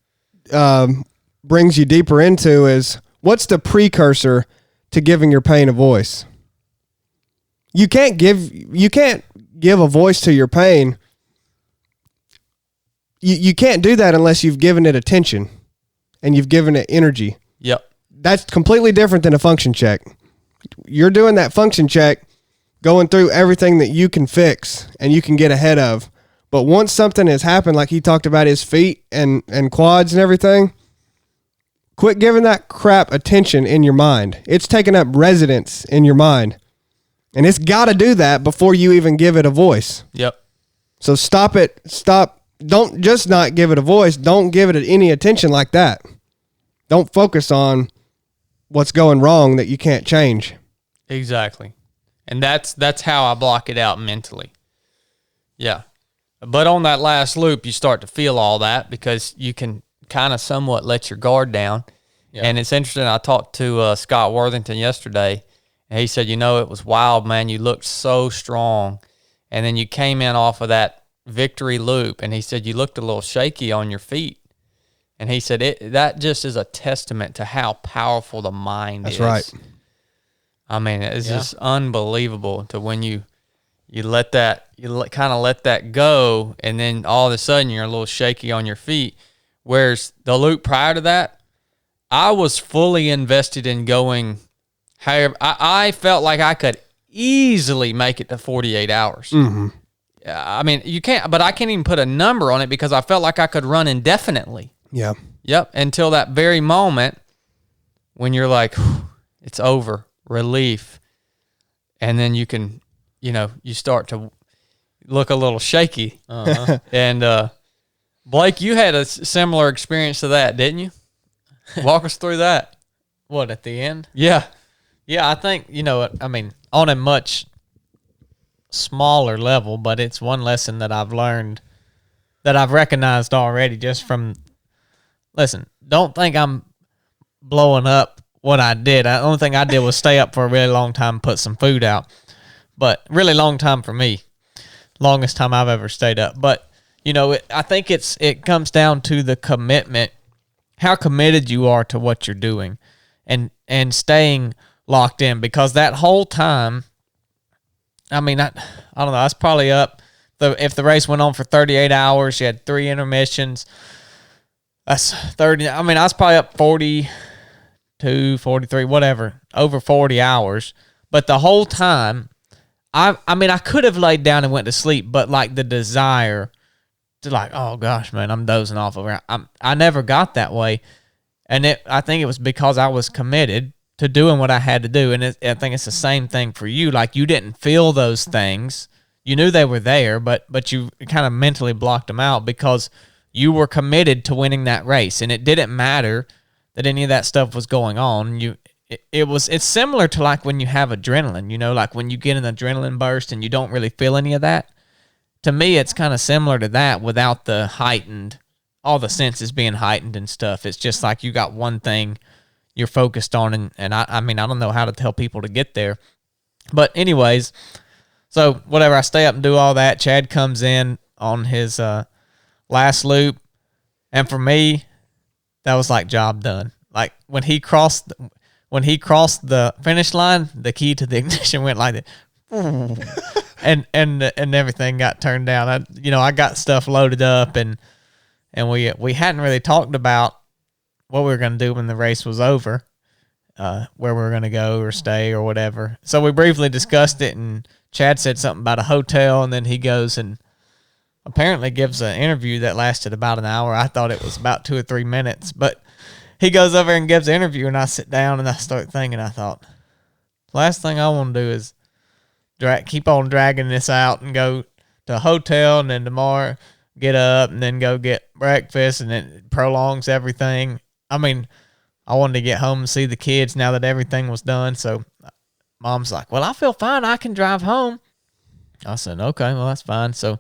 brings you deeper into is, what's the precursor to giving your pain a voice? You can't give a voice to your pain, you can't do that unless you've given it attention and you've given it energy. Yep. That's completely different than a function check. You're doing that function check, going through everything that you can fix and you can get ahead of. But once something has happened, like he talked about his feet and quads and everything, quit giving that crap attention in your mind. It's taking up residence in your mind. And it's got to do that before you even give it a voice. Yep. So stop it. Stop. Don't just not give it a voice. Don't give it any attention like that. Don't focus on what's going wrong that you can't change. Exactly. And that's how I block it out mentally. Yeah. But on that last loop, you start to feel all that because you can kind of somewhat let your guard down. Yeah. And it's interesting. I talked to Scott Worthington yesterday, and he said, it was wild, man. You looked so strong. And then you came in off of that victory loop, and he said, you looked a little shaky on your feet. And he said, that just is a testament to how powerful the mind is. That's right. I mean, it's just unbelievable to when you let that, kind of let that go, and then all of a sudden you're a little shaky on your feet. Whereas the loop prior to that, I was fully invested in going. However, I felt like I could easily make it to 48 hours. Mm-hmm. I mean, you can't, but I can't even put a number on it because I felt like I could run indefinitely. Yeah. Yep. Until that very moment when you're like, it's over, relief. And then you can, you start to look a little shaky. Uh-huh. And Blake, you had a similar experience to that, didn't you? Walk us through that. What, at the end? Yeah. Yeah, I think, on a much smaller level, but it's one lesson that I've learned that I've recognized already just from, listen, don't think I'm blowing up what I did. The only thing I did was stay up for a really long time and put some food out. But really long time for me. Longest time I've ever stayed up. But, I think it comes down to the commitment, how committed you are to what you're doing and staying locked in. Because that whole time, I don't know, I was probably up. If the race went on for 38 hours, you had 3 intermissions. That's 30. I was probably up 42, 43, whatever, over 40 hours. But the whole time, I could have laid down and went to sleep, but like the desire to oh gosh, man, I'm dozing off over. I never got that way. And I think it was because I was committed to doing what I had to do. And I think it's the same thing for you. Like, you didn't feel those things. You knew they were there, but you kind of mentally blocked them out because you were committed to winning that race. And it didn't matter that any of that stuff was going on. It's similar to like when you have adrenaline, like when you get an adrenaline burst and you don't really feel any of that. To me, it's kind of similar to that without the heightened, all the senses being heightened and stuff. It's just like you got one thing you're focused on. And I don't know how to tell people to get there. But anyways, so whatever, I stay up and do all that. Chad comes in on his last loop. And for me, that was like job done. Like when he crossed the finish line, the key to the ignition went like that. and everything got turned down. I got stuff loaded up and we hadn't really talked about what we were going to do when the race was over, where we were going to go or stay or whatever. So we briefly discussed it, and Chad said something about a hotel, and then he goes and apparently gives an interview that lasted about an hour. I thought it was about 2 or 3 minutes, but he goes over and gives an interview, and I sit down and I start thinking, I thought, last thing I want to do is keep on dragging this out and go to a hotel, and then tomorrow get up and then go get breakfast, and it prolongs everything. I wanted to get home and see the kids now that everything was done. So Mom's like, well, I feel fine. I can drive home. I said, okay, well, that's fine. So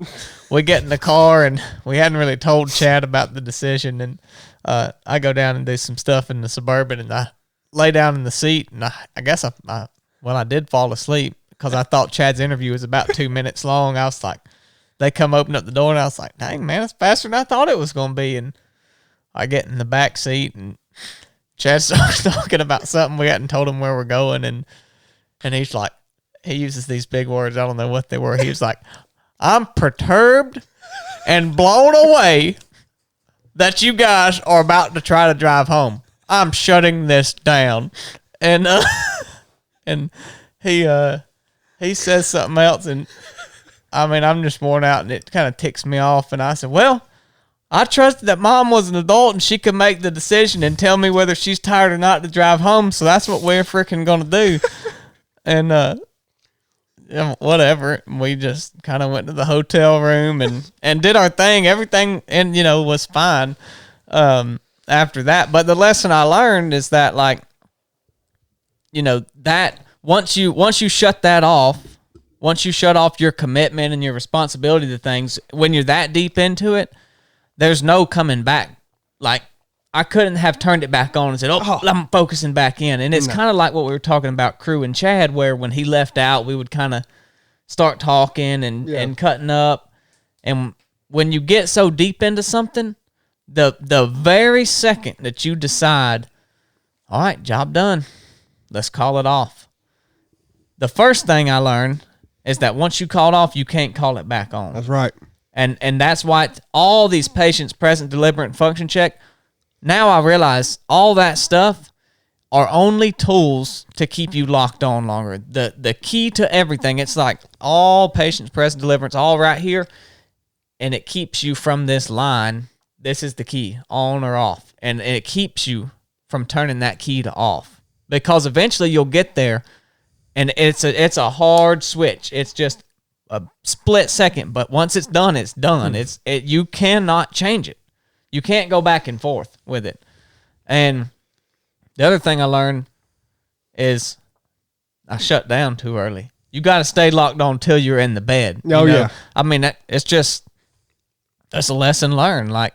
we get in the car, and we hadn't really told Chad about the decision. And I go down and do some stuff in the Suburban, and I lay down in the seat, and I guess I did fall asleep because I thought Chad's interview was about 2 minutes long. I was like, they come open up the door, and I was like, dang, man, it's faster than I thought it was going to be. And I get in the back seat, and Chad starts talking about something. We hadn't told him where we're going, and he's like, he uses these big words. I don't know what they were. He was like, I'm perturbed and blown away that you guys are about to try to drive home. I'm shutting this down. And and he says something else, and I mean, I'm just worn out, and it kind of ticks me off. And I said, well, I trusted that Mom was an adult and she could make the decision and tell me whether she's tired or not to drive home. So that's what we're freaking going to do. And, whatever. We just kind of went to the hotel room and did our thing. Everything, and, was fine, after that. But the lesson I learned is that, like, that once you shut that off, once you shut off your commitment and your responsibility to things, when you're that deep into it, there's no coming back. Like, I couldn't have turned it back on and said, I'm focusing back in. And it's kind of like what we were talking about Crew and Chad, where when he left out, we would kind of start talking and cutting up. And when you get so deep into something, the very second that you decide, all right, job done, let's call it off. The first thing I learned is that once you call it off, you can't call it back on. That's right. And that's why all these patience, present, deliberate, and function check, now I realize all that stuff are only tools to keep you locked on longer. The key to everything, it's like all patience, present, deliverance, all right here, and it keeps you from this line. This is the key, on or off. And it keeps you from turning that key to off. Because eventually you'll get there, and it's a hard switch. It's just a split second, but once it's done, it's done. You cannot change it. You can't go back and forth with it. And the other thing I learned is I shut down too early. You got to stay locked on till you're in the bed. Oh, yeah. I mean, that's a lesson learned. Like,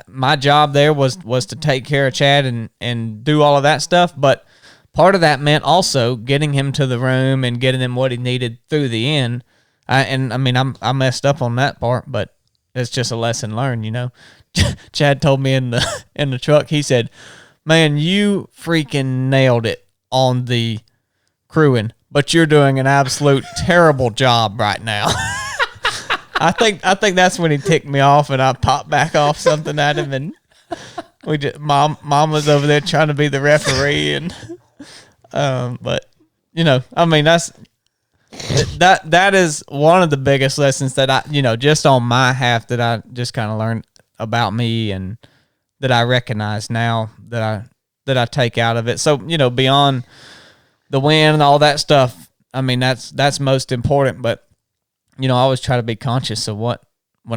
my job there was to take care of Chad and do all of that stuff, but part of that meant also getting him to the room and getting him what he needed through the end. I messed up on that part, but it's just a lesson learned, Chad told me in the truck, he said, man, you freaking nailed it on the crewing, but you're doing an absolute terrible job right now. I think that's when he ticked me off, and I popped back off something at him, and mom was over there trying to be the referee, and but that is one of the biggest lessons that I, just on my half, that I just kind of learned about me, and that I recognize now that I take out of it. So, beyond the win and all that stuff, I mean, that's most important, but I always try to be conscious of when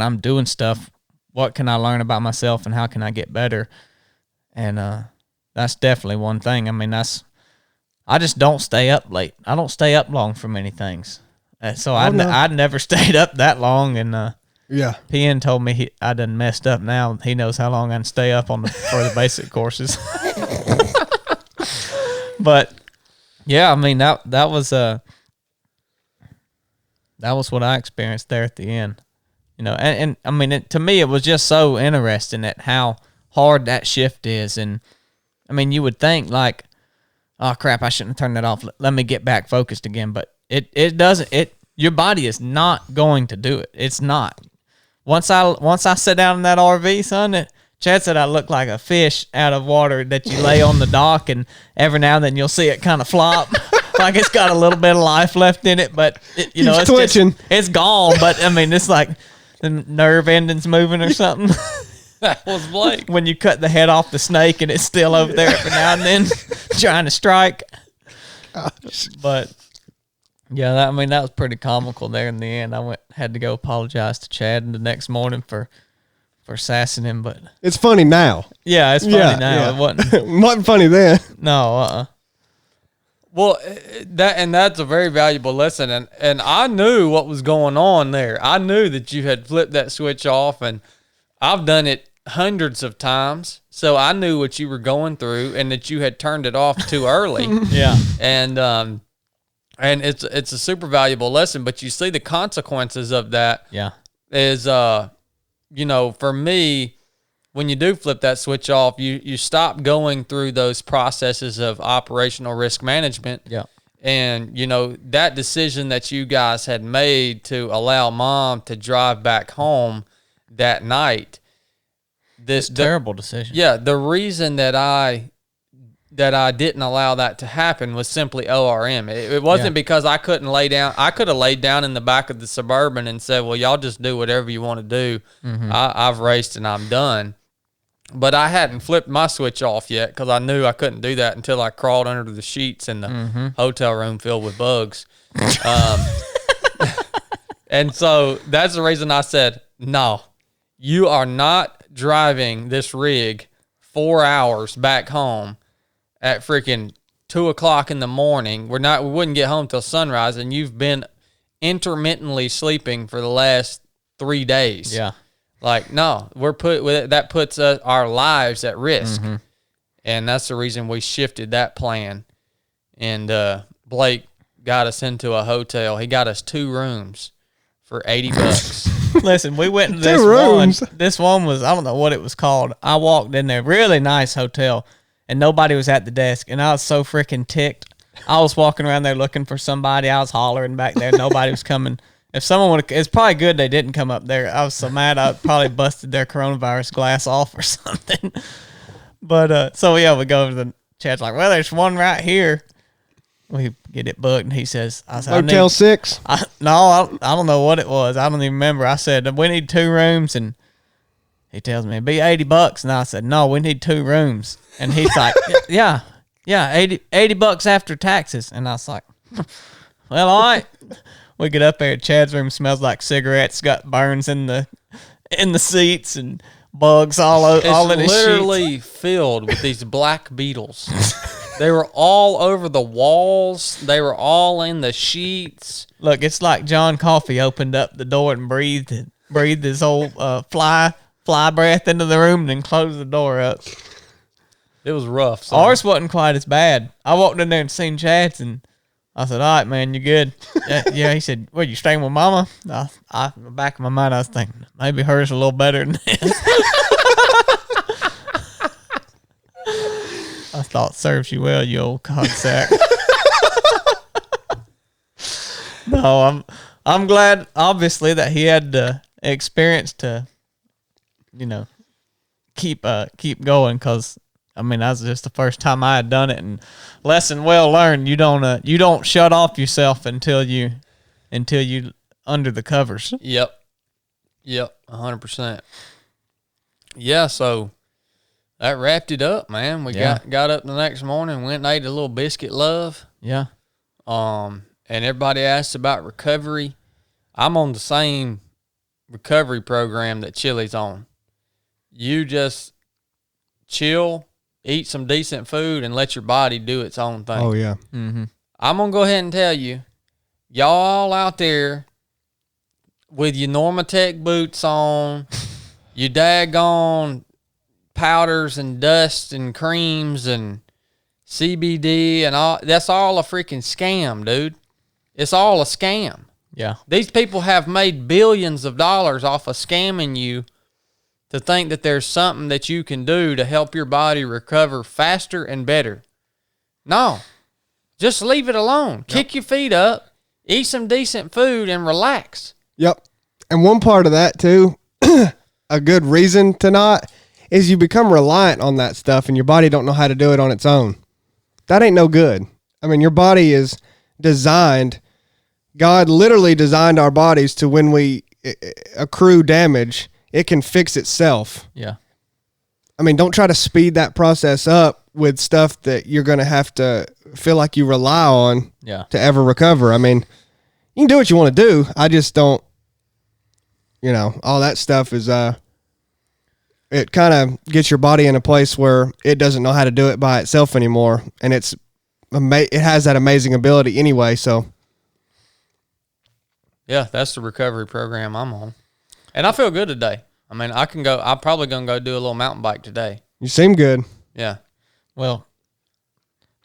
I'm doing stuff, what can I learn about myself and how can I get better? And that's definitely one thing. I mean, I just don't stay up late. I don't stay up long for many things. So I'd never stayed up that long. And PN told me I done messed up now. He knows how long I can stay up for the basic courses. But yeah, I mean, that was what I experienced there at the end. And I mean, to me, it was just so interesting at how hard that shift is. And I mean, you would think like, oh crap, I shouldn't have turned that off. Let me get back focused again. But it doesn't. Your body is not going to do it. It's not. Once I sit down in that RV, son, Chad said I look like a fish out of water that you lay on the dock, and every now and then you'll see it kind of flop. Like it's got a little bit of life left in it, but it's twitching. It's gone. But I mean, it's like the nerve endings moving or something. That was Blake. When you cut the head off the snake and it's still over there every now and then trying to strike. Gosh. But yeah, that was pretty comical there in the end. I had to go apologize to Chad the next morning for sassing him, but it's funny now. Yeah, it's funny now. Yeah. It wasn't funny then. No, Well, that's a very valuable lesson, and I knew what was going on there. I knew that you had flipped that switch off, and I've done it hundreds of times, so I knew what you were going through, and that you had turned it off too early. Yeah, and it's a super valuable lesson. But you see the consequences of that. Yeah, is for me, when you do flip that switch off, you stop going through those processes of operational risk management. Yeah. And, you know, that decision that you guys had made to allow Mom to drive back home that night. Terrible decision. Yeah, the reason that I didn't allow that to happen was simply ORM. It wasn't because I couldn't lay down. I could have laid down in the back of the Suburban and said, well, y'all just do whatever you want to do. I've raced and I'm done. But I hadn't flipped my switch off yet because I knew I couldn't do that until I crawled under the sheets in the hotel room filled with bugs. And so that's the reason I said, no, you are not driving this rig 4 hours back home at freaking 2 o'clock in the morning. We wouldn't get home till sunrise, and you've been intermittently sleeping for the last 3 days. Yeah. Like, no, that puts our lives at risk. And that's the reason we shifted that plan. And Blake got us into a hotel. He got us 2 rooms for $80. Listen, we went to this one. This one was, I don't know what it was called. I walked in there, really nice hotel, and nobody was at the desk. And I was so freaking ticked. I was walking around there looking for somebody. I was hollering back there. Nobody was coming. If someone would, it's probably good they didn't come up there. I was so mad I probably busted their coronavirus glass off or something. But so yeah, we go to the chat's like, well, there's one right here. We get it booked, and he says, I said, Hotel 6? I don't know what it was. I don't even remember. I said, we need 2 rooms, and he tells me it'd be $80. And I said, no, we need 2 rooms. And he's like, yeah, $80 after taxes. And I was like, well, all right. We get up there. Chad's room smells like cigarettes. Got burns in the seats and bugs all in his sheets. It's literally filled with these black beetles. They were all over the walls. They were all in the sheets. Look, it's like John Coffey opened up the door and breathed his old fly breath into the room and then closed the door up. It was rough. Son. Ours wasn't quite as bad. I walked in there and seen Chad's, and I said, all right, man, you good? Yeah, he said, well, you staying with Mama? In the back of my mind, I was thinking, maybe hers a little better than this. I thought, serves you well, you old codsack. No, I'm glad, obviously, that he had the experience to, keep going, because I mean, that was just the first time I had done it, and lesson well learned. You don't shut off yourself until you under the covers. Yep, 100%. Yeah, so that wrapped it up, man. We got up the next morning, went and ate a little biscuit love. Yeah. And everybody asked about recovery. I'm on the same recovery program that Chili's on. You just chill, eat some decent food, and let your body do its own thing. Oh, yeah. Mm-hmm. I'm going to go ahead and tell you, y'all out there with your Normatec boots on, your daggone powders and dust and creams and CBD and all, that's all a freaking scam, dude. It's all a scam. Yeah. These people have made billions of dollars off of scamming you to think that there's something that you can do to help your body recover faster and better. No. Just leave it alone. Yep. Kick your feet up, eat some decent food, and relax. Yep. And one part of that, too, a good reason to not, is you become reliant on that stuff and your body don't know how to do it on its own. That ain't no good. I mean, your body is designed, God literally designed our bodies to when we accrue damage, it can fix itself. Yeah. I mean, don't try to speed that process up with stuff that you're going to have to feel like you rely on to ever recover. I mean, you can do what you want to do. I just don't, all that stuff is, it kind of gets your body in a place where it doesn't know how to do it by itself anymore. And it has that amazing ability anyway. So. Yeah, that's the recovery program I'm on. And I feel good today. I mean, I'm probably going to go do a little mountain bike today. You seem good. Yeah. Well,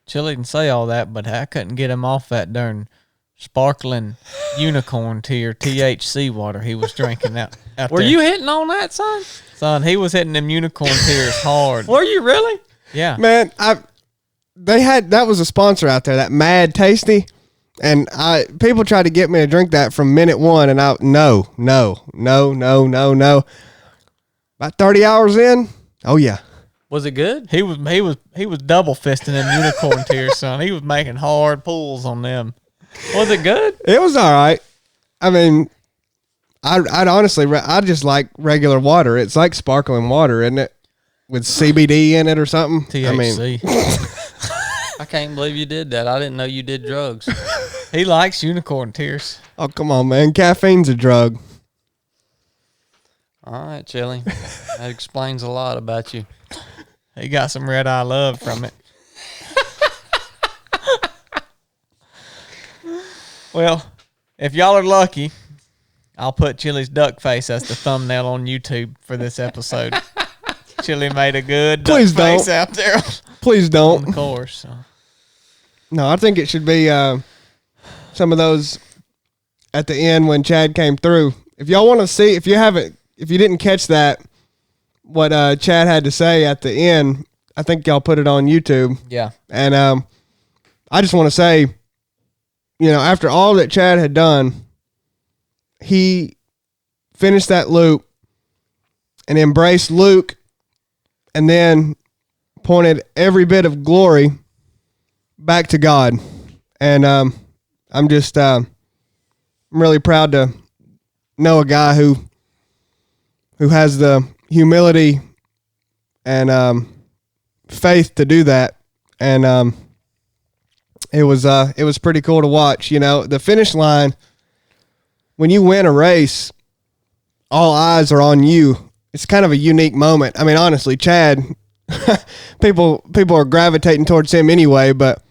Chili didn't say all that, but I couldn't get him off that darn sparkling unicorn tier THC water he was drinking out Were there. you hitting on that, son? Son, he was hitting them unicorn tears hard. Were you really? Yeah. Man, that was a sponsor out there, that Mad Tasty. And people tried to get me to drink that from minute one, and no. About 30 hours in, oh yeah. Was it good? He was double fisting them unicorn tears, son. He was making hard pulls on them. Was it good? It was all right. I mean, I'd honestly, I just like regular water. It's like sparkling water, isn't it? With CBD in it or something. THC. I can't believe you did that. I didn't know you did drugs. He likes unicorn tears. Oh, come on, man. Caffeine's a drug. All right, Chili. That explains a lot about you. He got some red eye love from it. Well, if y'all are lucky, I'll put Chili's duck face as the thumbnail on YouTube for this episode. Chili made a good duck face out there. Please don't. On the course. So. No, I think it should be some of those at the end when Chad came through. If y'all want to see, if you didn't catch that, what Chad had to say at the end, I think y'all put it on YouTube. Yeah. And I just want to say, after all that Chad had done, he finished that loop and embraced Luke and then pointed every bit of glory back to God. And I'm just I'm really proud to know a guy who has the humility and faith to do that. And it was pretty cool to watch. The finish line, when you win a race, all eyes are on you. It's kind of a unique moment. I mean, honestly, Chad, people are gravitating towards him anyway, but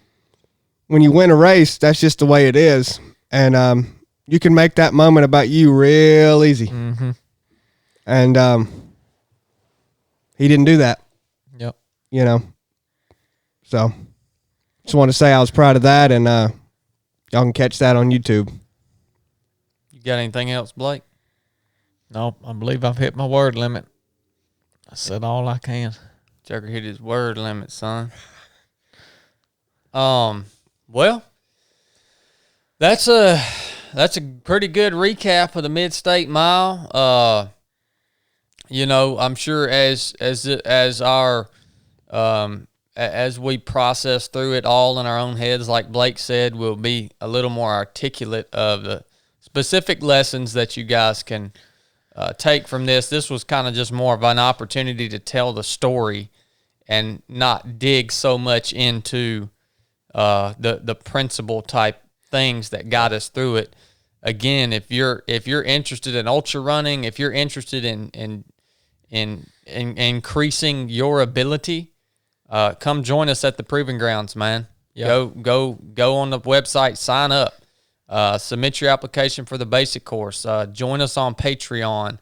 when you win a race, that's just the way it is. And you can make that moment about you real easy. Mm-hmm. And he didn't do that. Yep. So just want to say I was proud of that, and y'all can catch that on YouTube. You got anything else, Blake? No, I believe I've hit my word limit. I said all I can. Joker hit his word limit, son. Well, that's a pretty good recap of the Mid-State Mile. I'm sure as we process through it all in our own heads, like Blake said, we'll be a little more articulate of the specific lessons that you guys can take from this. This was kind of just more of an opportunity to tell the story and not dig so much into the principle type things that got us through it. Again, if you're interested in ultra running, if you're interested in increasing your ability, come join us at the Proving Grounds, man. Yep. Go on the website, sign up, submit your application for the basic course. Join us on Patreon.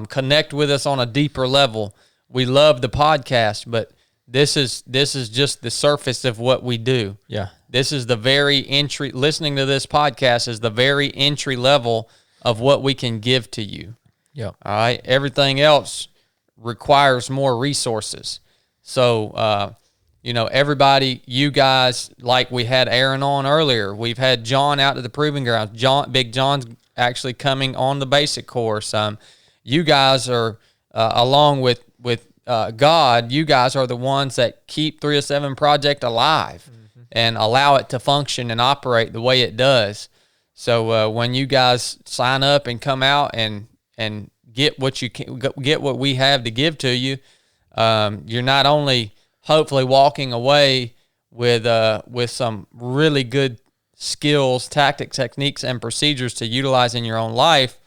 Connect with us on a deeper level. We love the podcast, but this is just the surface of what we do. Yeah. This is the very entry. Listening to this podcast is the very entry level of what we can give to you. Yep. All right. Everything else requires more resources. So, everybody, you guys, like we had Aaron on earlier, we've had John out to the Proving Grounds. Big John's actually coming on the basic course. You guys are, along with God, you guys are the ones that keep 307 Project alive and allow it to function and operate the way it does. So when you guys sign up and come out and get what you can, get what we have to give to you, you're not only hopefully walking away with some really good skills, tactics, techniques, and procedures to utilize in your own life,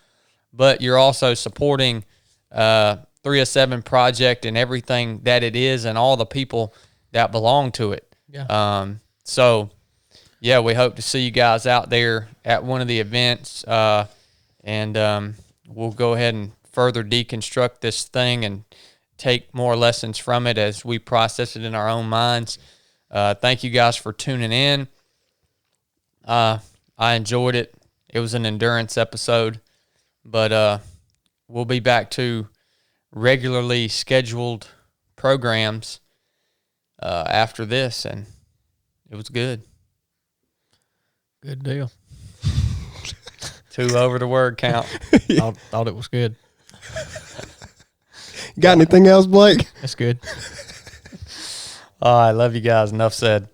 but you're also supporting 307 Project and everything that it is and all the people that belong to it. Yeah. We hope to see you guys out there at one of the events, and we'll go ahead and further deconstruct this thing and take more lessons from it as we process it in our own minds. Thank you guys for tuning in. I enjoyed it. It was an endurance episode, but we'll be back to regularly scheduled programs after this, and It was good. Good deal. 2 over the word count. Thought it was good. Got anything else, Blake? That's good. All right, love you guys. Enough said.